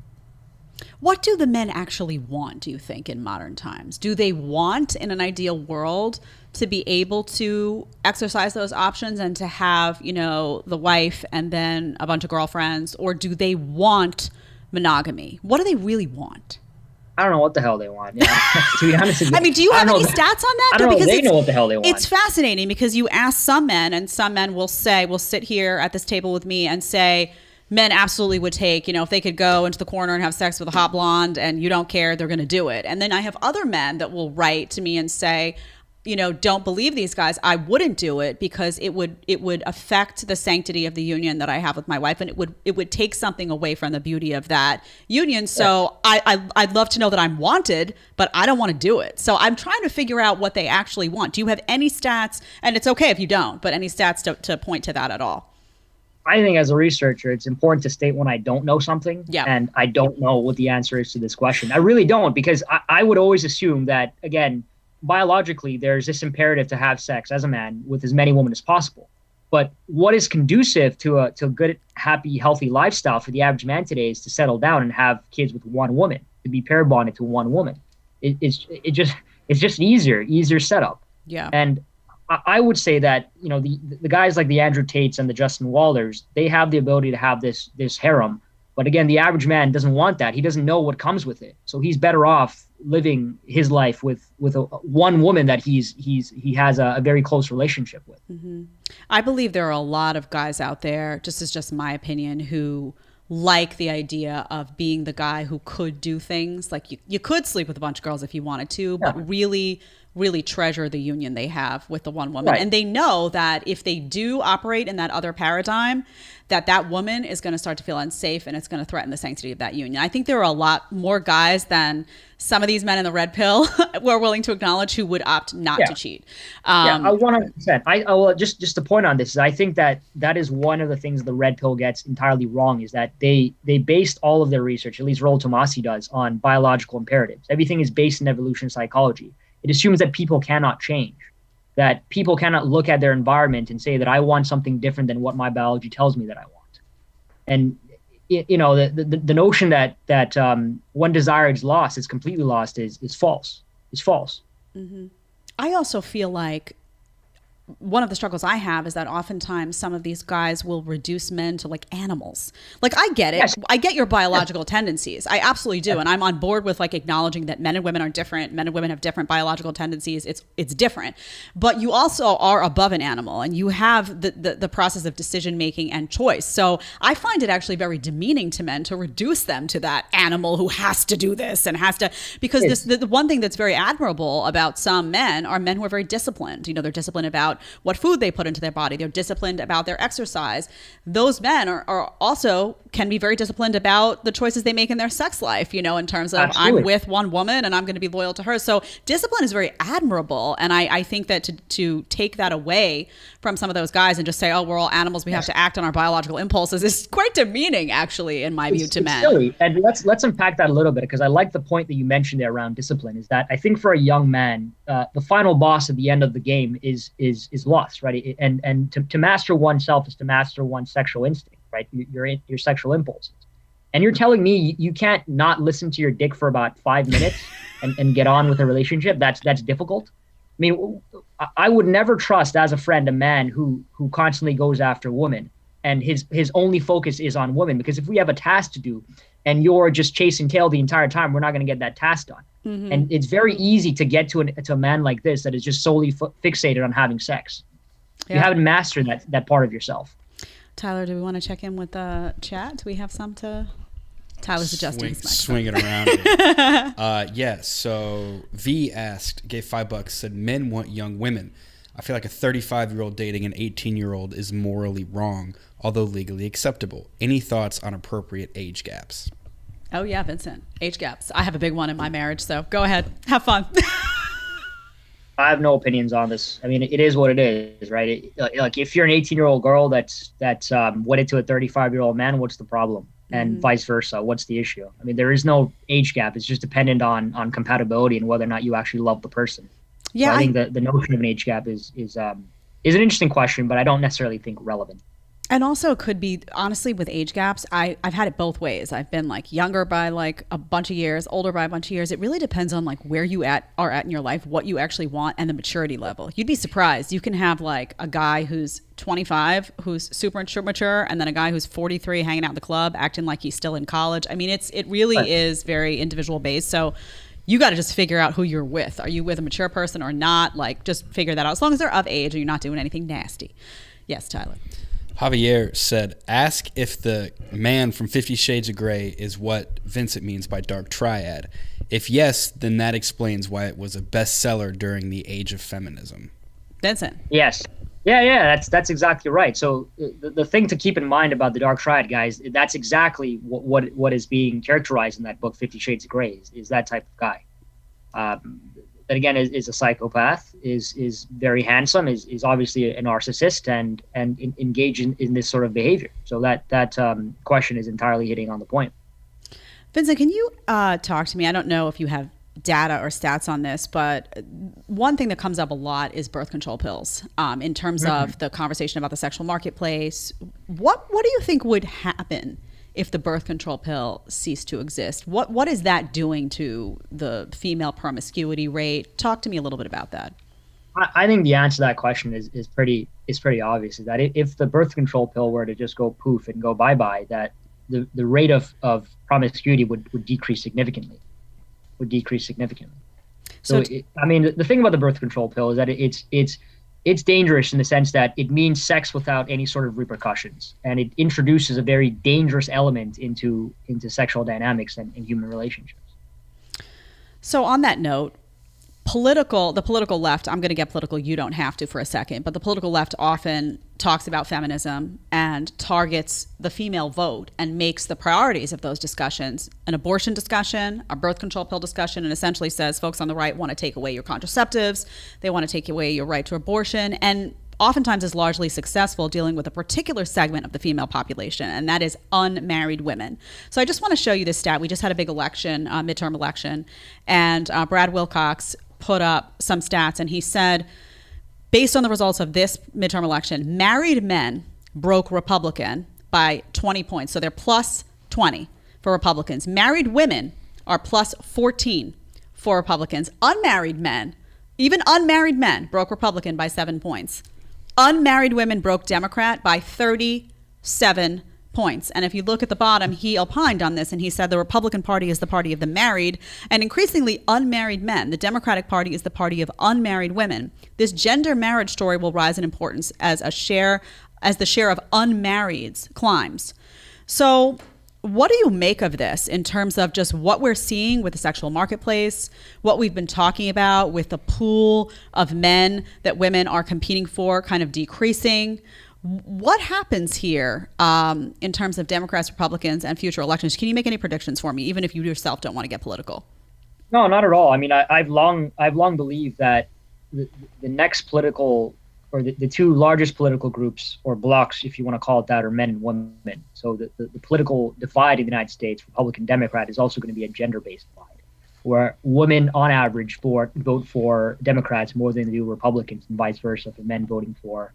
Speaker 1: What do the men actually want, do you think, in modern times? Do they want, in an ideal world, to be able to exercise those options and to have, you know, the wife and then a bunch of girlfriends? Or do they want monogamy? What do they really want?
Speaker 2: I don't know what the hell they want. Yeah. To be honest with you.
Speaker 1: I mean, do you have any stats on that?
Speaker 2: I don't know. Because they know what the hell they want.
Speaker 1: It's fascinating because you ask some men, and some men will sit here at this table with me and say, men absolutely would take, you know, if they could go into the corner and have sex with a hot blonde and you don't care, they're going to do it. And then I have other men that will write to me and say, don't believe these guys, I wouldn't do it because it would affect the sanctity of the union that I have with my wife, and it would take something away from the beauty of that union. So I'd love to know that I'm wanted, but I don't want to do it. So I'm trying to figure out what they actually want. Do you have any stats? And it's okay if you don't, but any stats to point to that at all?
Speaker 2: I think as a researcher, it's important to state when I don't know something, and I don't know what the answer is to this question. I really don't, because I would always assume that, again, biologically, there's this imperative to have sex as a man with as many women as possible. But what is conducive to a good, happy, healthy lifestyle for the average man today is to settle down and have kids with one woman, to be pair bonded to one woman. It's just easier setup.
Speaker 1: Yeah.
Speaker 2: And I would say that, the guys like the Andrew Tates and the Justin Walders, they have the ability to have this harem. But again, the average man doesn't want that. He doesn't know what comes with it. So he's better off living his life with one woman that he has a very close relationship with.
Speaker 1: Mm-hmm. I believe there are a lot of guys out there, just my opinion, who like the idea of being the guy who could do things. Like you could sleep with a bunch of girls if you wanted to, but really treasure the union they have with the one woman. Right. And they know that if they do operate in that other paradigm, that woman is going to start to feel unsafe, and it's going to threaten the sanctity of that union. I think there are a lot more guys than some of these men in the red pill who are willing to acknowledge who would opt not to cheat.
Speaker 2: 100%. I will just to point on this is I think that is one of the things the red pill gets entirely wrong, is that they based all of their research, at least Rollo Tomasi does, on biological imperatives. Everything is based in evolution psychology. It assumes that people cannot change, that people cannot look at their environment and say that I want something different than what my biology tells me that I want. And the notion that one desire is lost, is completely lost, is false. It's false.
Speaker 1: Mm-hmm. I also feel like one of the struggles I have is that oftentimes some of these guys will reduce men to like animals. Like, I get it. Yes. I get your biological tendencies. I absolutely do. And I'm on board with like acknowledging that men and women are different. Men and women have different biological tendencies. It's different. But you also are above an animal, and you have the process of decision making and choice. So I find it actually very demeaning to men to reduce them to that animal who has to do this and has to, because the one thing that's very admirable about some men are men who are very disciplined. They're disciplined about what food they put into their body. They're disciplined about their exercise. Those men are also can be very disciplined about the choices they make in their sex life, in terms of Absolutely. I'm with one woman and I'm going to be loyal to her. So discipline is very admirable. And I think that to take that away from some of those guys and just say, oh, we're all animals, we have to act on our biological impulses, is quite demeaning, actually, in my view, to men.
Speaker 2: Silly. And let's unpack that a little bit, because I like the point that you mentioned there around discipline, is that I think for a young man, the final boss at the end of the game is lust, right? And to master oneself is to master one's sexual instinct, right? Your sexual impulses. And you're telling me you can't not listen to your dick for about 5 minutes and get on with a relationship? That's difficult. I mean, I would never trust as a friend a man who constantly goes after women and his only focus is on women, because if we have a task to do and you're just chasing tail the entire time, we're not going to get that task done. Mm-hmm. And it's very easy to get to a man like this that is just solely fixated on having sex. Yeah. You haven't mastered that part of yourself.
Speaker 1: Tyler, do we want to check in with the chat? Do we have some to... Tyler's adjusting his
Speaker 3: swing it around. Yeah, so V asked, gave $5, said men want young women. I feel like a 35-year-old dating an 18-year-old is morally wrong, although legally acceptable. Any thoughts on appropriate age gaps?
Speaker 1: Oh, yeah, Vincent. Age gaps. I have a big one in my marriage, so go ahead. Have fun.
Speaker 2: I have no opinions on this. I mean, it is what it is, right? Like if you're an 18-year-old girl that's wedded to a 35-year-old man, what's the problem? And vice versa, what's the issue? I mean, there is no age gap. It's just dependent on compatibility and whether or not you actually love the person. Yeah, so I think the notion of an age gap is an interesting question, but I don't necessarily think relevant.
Speaker 1: And also could be, honestly, with age gaps, I've had it both ways. I've been like younger by like a bunch of years, older by a bunch of years. It really depends on like where you are at in your life, what you actually want, and the maturity level. You'd be surprised. You can have like a guy who's 25 who's super mature, and then a guy who's 43 hanging out in the club acting like he's still in college. I mean, it really is very individual based. So you got to just figure out who you're with. Are you with a mature person or not? Like, just figure that out. As long as they're of age and you're not doing anything nasty. Yes, Tyler.
Speaker 3: Javier said, ask if the man from 50 Shades of Grey is what Vincent means by Dark Triad. If yes, then that explains why it was a bestseller during the age of feminism.
Speaker 1: Vincent.
Speaker 2: Yes. Yeah, that's exactly right. So the thing to keep in mind about the Dark Triad, guys, that's exactly what is being characterized in that book, 50 Shades of Grey, is that type of guy. That again is a psychopath, is very handsome, is obviously a narcissist, and engage in this sort of behavior. So that question is entirely hitting on the point.
Speaker 1: Vincent, can you talk to me? I don't know if you have data or stats on this, but one thing that comes up a lot is birth control pills. In terms of the conversation about the sexual marketplace, what do you think would happen if the birth control pill ceased to exist? What is that doing to the female promiscuity rate? Talk to me a little bit about that.
Speaker 2: I think the answer to that question is pretty obvious. Is that if the birth control pill were to just go poof and go bye-bye, that the rate of promiscuity would decrease significantly. So the thing about the birth control pill is that it's dangerous in the sense that it means sex without any sort of repercussions, and it introduces a very dangerous element into sexual dynamics and human relationships.
Speaker 1: So on that note, the political left, I'm going to get political, you don't have to for a second, but the political left often talks about feminism and targets the female vote and makes the priorities of those discussions an abortion discussion, a birth control pill discussion, and essentially says folks on the right want to take away your contraceptives, they want to take away your right to abortion, and oftentimes is largely successful dealing with a particular segment of the female population, and that is unmarried women. So I just want to show you this stat. We just had a big election, midterm election, and Brad Wilcox put up some stats, and he said, based on the results of this midterm election, married men broke Republican by 20 points. So they're plus 20 for Republicans. Married women are plus 14 for Republicans. Unmarried men, even unmarried men, broke Republican by 7 points. Unmarried women broke Democrat by 37 points. And if you look at the bottom, he opined on this and he said the Republican Party is the party of the married and increasingly unmarried men. The Democratic Party is the party of unmarried women. This gender marriage story will rise in importance as the share of unmarrieds climbs. So what do you make of this in terms of just what we're seeing with the sexual marketplace, what we've been talking about with the pool of men that women are competing for kind of decreasing? What happens here in terms of Democrats, Republicans, and future elections? Can you make any predictions for me, even if you yourself don't want to get political?
Speaker 2: No, not at all. I mean, I've long believed that the next political, or the two largest political groups or blocks, if you want to call it that, are men and women. So the political divide in the United States, Republican, Democrat, is also going to be a gender-based divide, where women on average vote for Democrats more than they do Republicans, and vice versa for men voting for,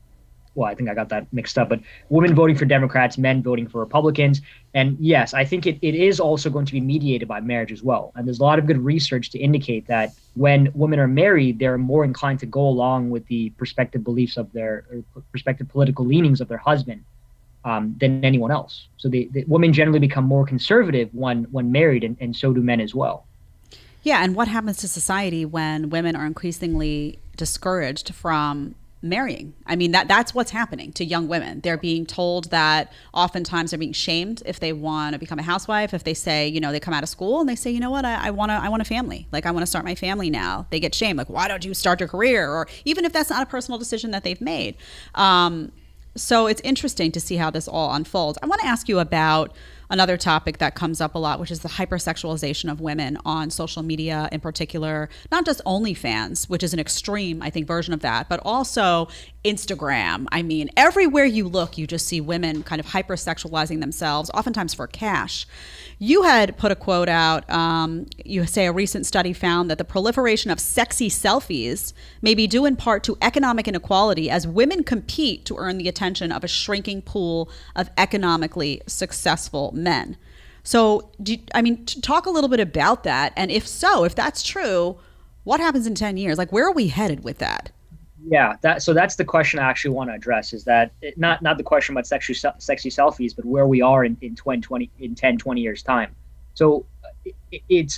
Speaker 2: well, I think I got that mixed up, but women voting for Democrats, men voting for Republicans. And yes, I think it is also going to be mediated by marriage as well. And there's a lot of good research to indicate that when women are married, they're more inclined to go along with the prospective beliefs of their, or prospective political leanings of their husband than anyone else. So the women generally become more conservative when married, and so do men as well.
Speaker 1: Yeah, and what happens to society when women are increasingly discouraged from marrying? I mean, that's what's happening to young women. They're being told that oftentimes they're being shamed if they want to become a housewife. If they say, they come out of school and they say, you know what, I want a family. Like, I want to start my family now. They get shamed. Like, why don't you start your career? Or even if that's not a personal decision that they've made. So it's interesting to see how this all unfolds. I want to ask you about another topic that comes up a lot, which is the hypersexualization of women on social media in particular, not just OnlyFans, which is an extreme, I think, version of that, but also Instagram. I mean, everywhere you look, you just see women kind of hypersexualizing themselves, oftentimes for cash. You had put a quote out. You say a recent study found that the proliferation of sexy selfies may be due in part to economic inequality as women compete to earn the attention of a shrinking pool of economically successful men. So, talk a little bit about that. And if that's true, what happens in 10 years? Like, where are we headed with that?
Speaker 2: Yeah, that's the question I actually want to address, is that not the question about sexy selfies, but where we are in 20 years time. So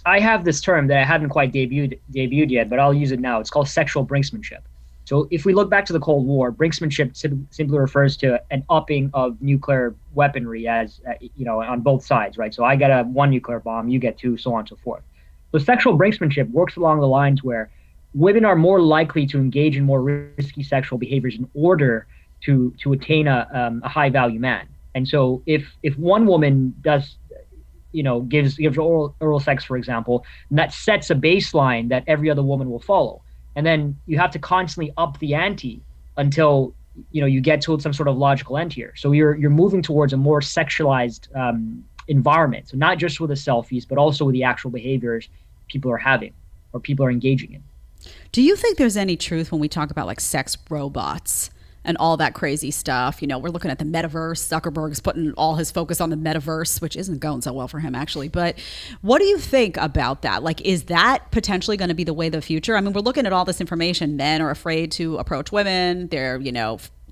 Speaker 2: I have this term that I haven't quite debuted yet, but I'll use it now. It's called sexual brinksmanship. So if we look back to the Cold War, brinksmanship simply refers to an upping of nuclear weaponry as, on both sides, right? So I get one nuclear bomb, you get two, so on and so forth. So sexual brinksmanship works along the lines where women are more likely to engage in more risky sexual behaviors in order to attain a high value man. And so if one woman does, gives oral sex, for example, and that sets a baseline that every other woman will follow. And then you have to constantly up the ante until, you get to some sort of logical end here. So you're moving towards a more sexualized environment. So not just with the selfies, but also with the actual behaviors people are having or people are engaging in.
Speaker 1: Do you think there's any truth when we talk about like sex robots and all that crazy stuff? We're looking at the metaverse. Zuckerberg's putting all his focus on the metaverse, which isn't going so well for him, actually. But what do you think about that? Like, is that potentially going to be the way of the future? I mean, we're looking at all this information. Men are afraid to approach women. They're,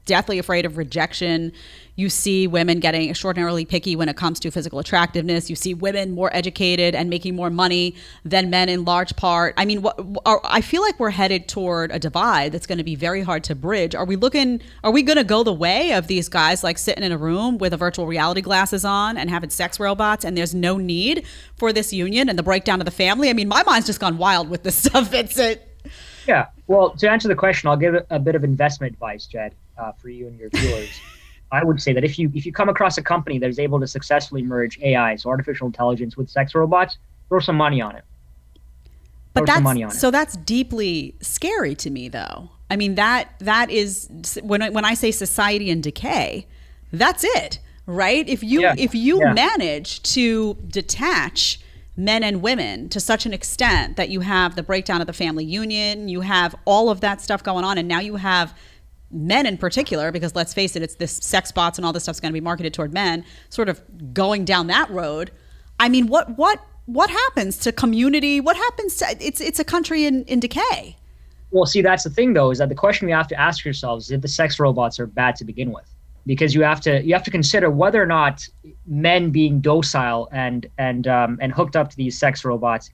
Speaker 1: deathly afraid of rejection. You see women getting extraordinarily picky when it comes to physical attractiveness. You see women more educated and making more money than men in large part. I mean, I feel like we're headed toward a divide that's going to be very hard to bridge. Are we going to go the way of these guys like sitting in a room with a virtual reality glasses on and having sex robots, and there's no need for this union and the breakdown of the family? I mean, my mind's just gone wild with this stuff.
Speaker 2: Yeah. Well, to answer the question, I'll give a bit of investment advice, Jed, for you and your viewers. I would say that if you come across a company that is able to successfully merge AI, so artificial intelligence, with sex robots, throw some money on it.
Speaker 1: But that's deeply scary to me, though. I mean, that is when I say society in decay, that's it, right? If you manage to detach men and women to such an extent that you have the breakdown of the family union, you have all of that stuff going on, and now you have men in particular, because let's face it, it's this sex bots and all this stuff's going to be marketed toward men, sort of going down that road. I mean, what happens to community? What happens to it's a country in decay?
Speaker 2: Well, see, that's the thing, though, is that the question we have to ask ourselves is if the sex robots are bad to begin with. Because you have to consider whether or not men being docile and hooked up to these sex robots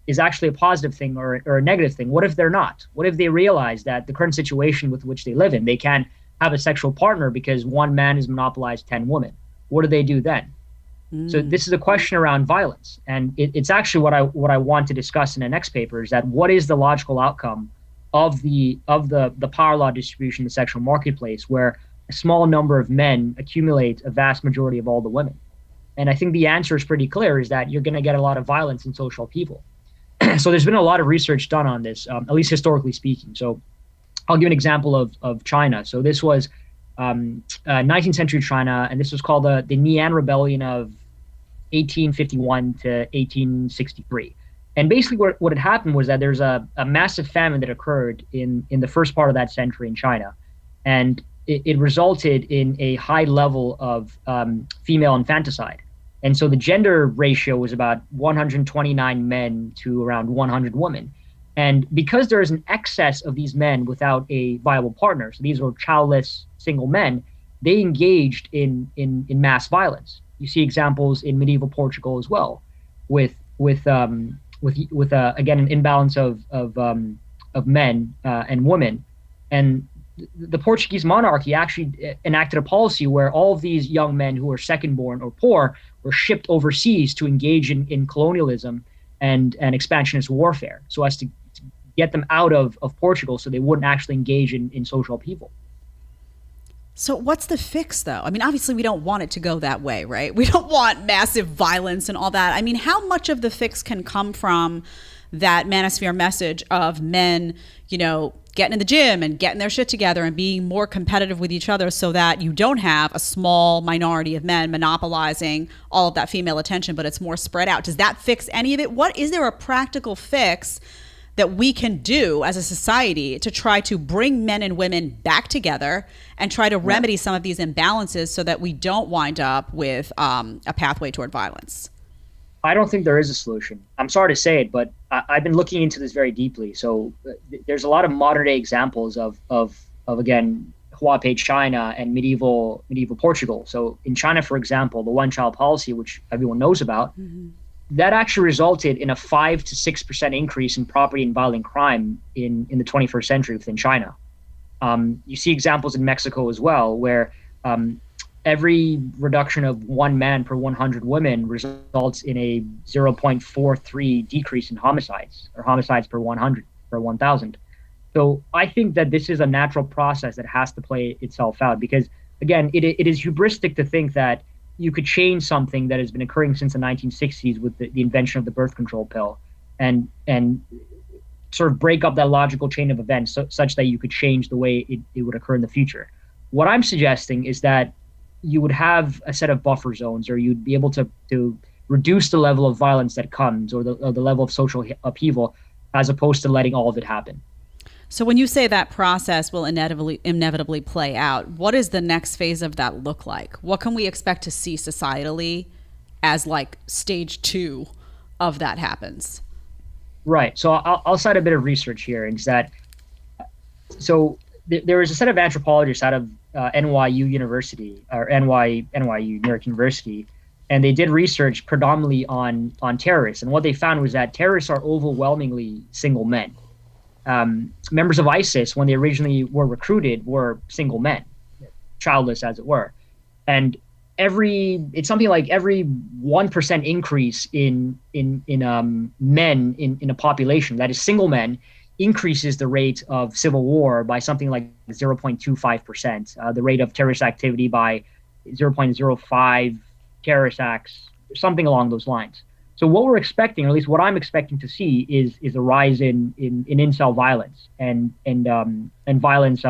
Speaker 2: is actually a positive thing or a negative thing. What if they're not? What if they realize that the current situation with which they live in, they can't have a sexual partner because one man has monopolized 10 women? What do they do then? So this is a question around violence, and it's actually what I want to discuss in the next paper is that what is the logical outcome of the power law distribution in the sexual marketplace, where a small number of men accumulate a vast majority of all the women. And I think the answer is pretty clear, is that you're going to get a lot of violence in social upheaval. So there's been a lot of research done on this, at least historically speaking. So I'll give an example of China. So this was 19th century China, and this was called the Nian Rebellion of 1851 to 1863. And basically what had happened was that there's a massive famine that occurred in the first part of that century in China. And it resulted in a high level of female infanticide. And so the gender ratio was about 129 men to around 100 women. And because there is an excess of these men without a viable partner, so these were childless single men, they engaged in mass violence. You see examples in medieval Portugal as well, with again an imbalance of men and women. And the Portuguese monarchy actually enacted a policy where all of these young men who were second-born or poor were shipped overseas to engage in colonialism and expansionist warfare, so as to get them out of Portugal so they wouldn't actually engage in social upheaval.
Speaker 1: So what's the fix, though? I mean, obviously we don't want it to go that way, right? We don't want massive violence and all that. I mean, how much of the fix can come from that manosphere message of men, getting in the gym and getting their shit together and being more competitive with each other, so that you don't have a small minority of men monopolizing all of that female attention, but it's more spread out? Does that fix any of it? Is there a practical fix that we can do as a society to try to bring men and women back together and try to remedy some of these imbalances so that we don't wind up with a pathway toward violence?
Speaker 2: I don't think there is a solution. I'm sorry to say it, but I've been looking into this very deeply. So there's a lot of modern day examples of again, Huapei China and medieval Portugal. So in China, for example, the one-child policy, which everyone knows about, that actually resulted in a 5 to 6% increase in property and violent crime in the 21st century within China. You see examples in Mexico as well, where every reduction of one man per 100 women results in a 0.43 decrease in homicides, or homicides per 100 per 1,000. So I think that this is a natural process that has to play itself out, because again, it is hubristic to think that you could change something that has been occurring since the 1960s with the invention of the birth control pill, and sort of break up that logical chain of events such that you could change the way it would occur in the future. What I'm suggesting is that you would have a set of buffer zones, or you'd be able to reduce the level of violence that comes, or the level of social upheaval, as opposed to letting all of it happen.
Speaker 1: So when you say that process will inevitably play out, what is the next phase of that look like? What can we expect to see societally as like stage 2 of that happens?
Speaker 2: Right. So I'll cite a bit of research here. Is that so? There was a set of anthropologists out of NYU University, or NYU, New York University, and they did research predominantly on terrorists. And what they found was that terrorists are overwhelmingly single men. Members of ISIS, when they originally were recruited, were single men, childless as it were. And it's something like every 1% increase in men in a population, that is single men, increases the rate of civil war by something like 0.25%, the rate of terrorist activity by 0.05 terrorist acts, something along those lines. So what we're expecting, or at least what I'm expecting to see, is a rise in incel violence and violence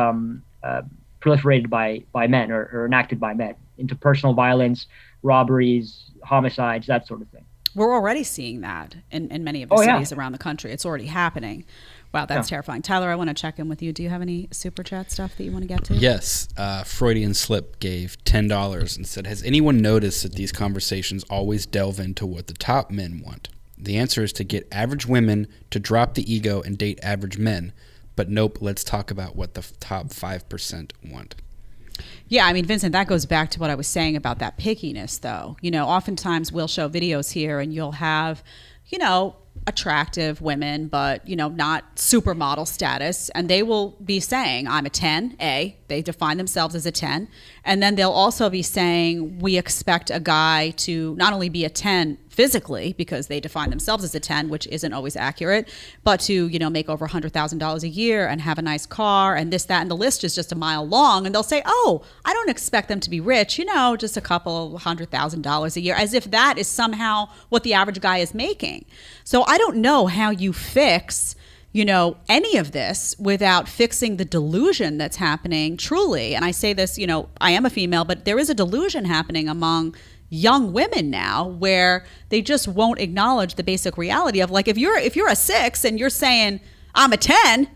Speaker 2: proliferated by men, or enacted by men, interpersonal violence, robberies, homicides, that sort of thing.
Speaker 1: We're already seeing that in many of the cities around the country. It's already happening. Wow, that's terrifying. Tyler, I want to check in with you. Do you have any super chat stuff that you want to get to?
Speaker 3: Yes. Freudian Slip gave $10 and said, has anyone noticed that these conversations always delve into what the top men want? The answer is to get average women to drop the ego and date average men. But nope, let's talk about what the top 5% want.
Speaker 1: Yeah, I mean, Vincent, that goes back to what I was saying about that pickiness, though. You know, oftentimes we'll show videos here and you'll have, you know, attractive women, but, you know, not supermodel status. And they will be saying, I'm a 10, they define themselves as a 10. And then they'll also be saying, we expect a guy to not only be a 10 physically, because they define themselves as a 10, which isn't always accurate, but to, you know, make over $100,000 a year and have a nice car and this, that, and the list is just a mile long. And they'll say, oh, I don't expect them to be rich, you know, just a couple $100,000 a year, as if that is somehow what the average guy is making. So I don't know how you fix, you know, any of this without fixing the delusion that's happening truly. And I say this, you know, I am a female, but there is a delusion happening among young women now where they just won't acknowledge the basic reality of, like, if you're a 6 and you're saying I'm a 10,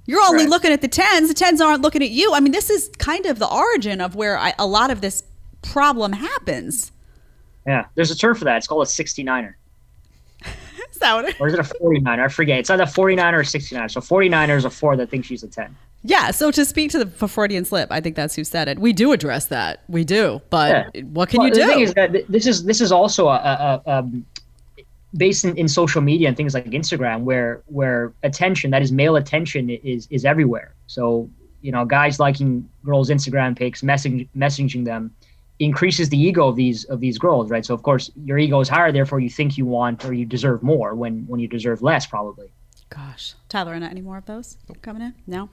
Speaker 1: you're only looking at the 10s. The 10s aren't looking at you. I mean, this is kind of the origin of where a lot of this problem happens.
Speaker 2: Yeah, there's a term for that. It's called a 69er.
Speaker 1: Is that what it is?
Speaker 2: Or is it a 49er? I forget. It's either 49er or 69er. So 49er is a 4 that thinks she's a 10.
Speaker 1: Yeah, so to speak to the Freudian slip, I think that's who said it. We do address that. We do. But what can you do?
Speaker 2: The thing is that this is also a based in social media and things like Instagram, where attention, that is male attention, is everywhere. So, you know, guys liking girls' Instagram pics, messaging them, increases the ego of these girls, right? So of course your ego is higher, therefore you think you want or you deserve more when you deserve less, probably.
Speaker 1: Gosh, Tyler, any more of those coming in? No?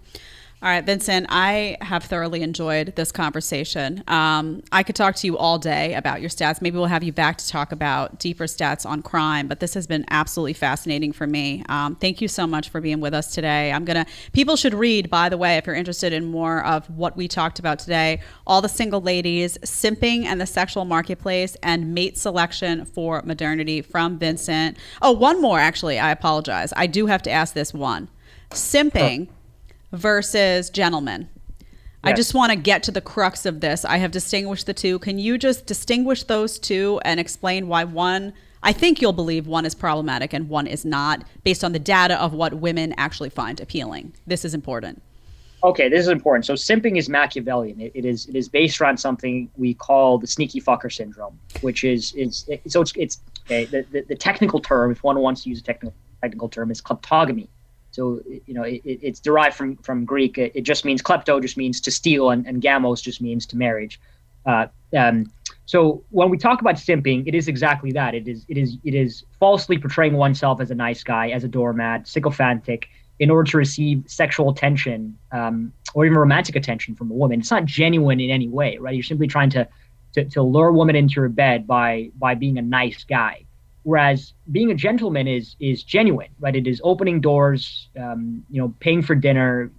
Speaker 1: All right, Vincent, I have thoroughly enjoyed this conversation. I could talk to you all day about your stats. Maybe we'll have you back to talk about deeper stats on crime, but this has been absolutely fascinating for me. Thank you so much for being with us today. People should read, by the way, if you're interested in more of what we talked about today, All the Single Ladies, Simping and the Sexual Marketplace, and Mate Selection for Modernity from Vincent. Oh, one more, actually. I apologize. I do have to ask this one. Simping versus gentlemen. Yes. I just want to get to the crux of this. I have distinguished the two. Can you just distinguish those two and explain why one, I think you'll believe one is problematic and one is not, based on the data of what women actually find appealing? This is important.
Speaker 2: Okay, this is important. So simping is Machiavellian. It is based around something we call the sneaky fucker syndrome, which is the technical term, if one wants to use a technical term, is kleptogamy. So it's derived from Greek. It just means klepto, just means to steal, and gamos just means to marriage. So when we talk about simping, it is exactly that. It is falsely portraying oneself as a nice guy, as a doormat, sycophantic, in order to receive sexual attention or even romantic attention from a woman. It's not genuine in any way, right? You're simply trying to lure a woman into your bed by being a nice guy. Whereas being a gentleman is genuine, right? It is opening doors, paying for dinner,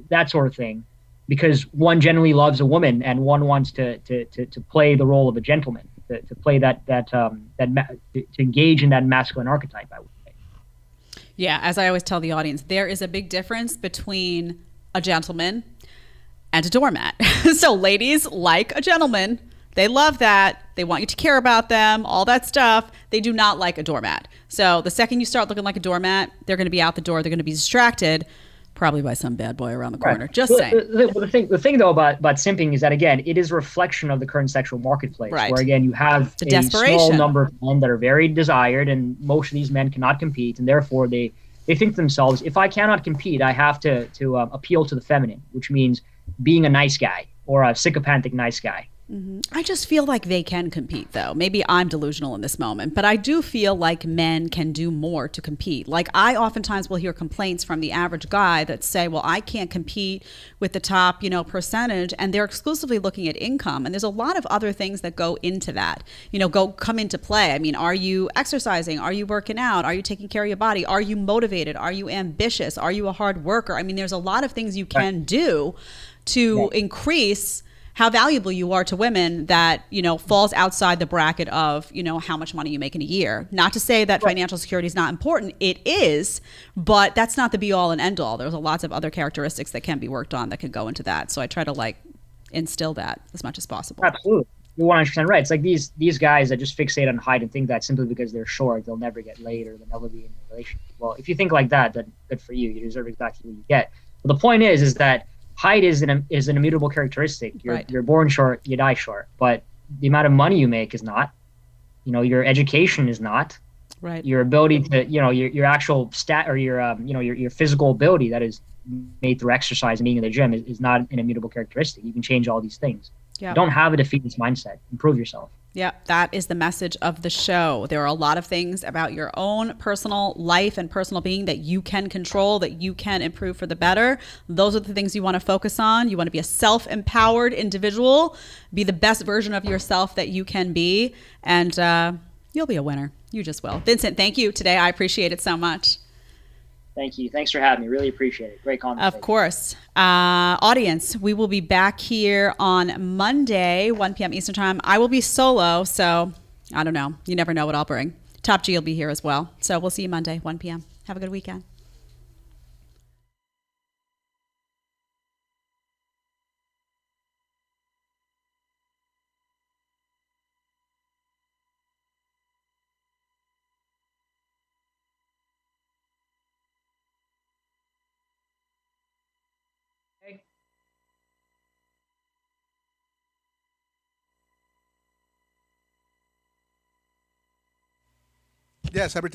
Speaker 2: that sort of thing, because one generally loves a woman and one wants to play the role of a gentleman, to play to engage in that masculine archetype, I would say.
Speaker 1: Yeah, as I always tell the audience, there is a big difference between a gentleman and a doormat. So ladies like a gentleman. They love that. They want you to care about them, all that stuff. They do not like a doormat. So the second you start looking like a doormat, they're going to be out the door. They're going to be distracted, probably by some bad boy around the corner. Right. Just saying.
Speaker 2: The thing though about simping is that, again, it is a reflection of the current sexual marketplace, right, where, again, you have a small number of men that are very desired, and most of these men cannot compete, and therefore they think to themselves, if I cannot compete, I have to appeal to the feminine, which means being a nice guy or a sycophantic nice guy.
Speaker 1: Mm-hmm. I just feel like they can compete, though. Maybe I'm delusional in this moment, but I do feel like men can do more to compete. Like, I oftentimes will hear complaints from the average guy that say, well, I can't compete with the top, percentage, and they're exclusively looking at income. And there's a lot of other things that go into that, come into play. I mean, are you exercising? Are you working out? Are you taking care of your body? Are you motivated? Are you ambitious? Are you a hard worker? I mean, there's a lot of things you can do to increase how valuable you are to women that, falls outside the bracket of, how much money you make in a year. Not to say that financial security is not important. It is, but that's not the be all and end all. There's lots of other characteristics that can be worked on that can go into that. So I try to instill that as much as possible.
Speaker 2: Absolutely. You're 100% right. It's like these guys that just fixate on height and think that simply because they're short, they'll never get laid or they'll never be in a relationship. Well, if you think like that, then good for you. You deserve exactly what you get. But the point is that height is an immutable characteristic. You're born short, you die short. But the amount of money you make is not. Your education is not.
Speaker 1: Right.
Speaker 2: Your ability to, your actual stat or your physical ability that is made through exercise and being in the gym is not an immutable characteristic. You can change all these things. Yep. You don't have a defeatist mindset. Improve yourself.
Speaker 1: Yeah, that is the message of the show. There are a lot of things about your own personal life and personal being that you can control, that you can improve for the better. Those are the things you want to focus on. You want to be a self-empowered individual, be the best version of yourself that you can be, and you'll be a winner. You just will. Vincent, thank you today. I appreciate it so much.
Speaker 2: Thank you. Thanks for having me. Really appreciate it. Great conversation.
Speaker 1: Of course. Audience, we will be back here on Monday, 1 p.m. Eastern Time. I will be solo, so I don't know. You never know what I'll bring. Top G will be here as well. So we'll see you Monday, 1 p.m. Have a good weekend.
Speaker 4: Yes,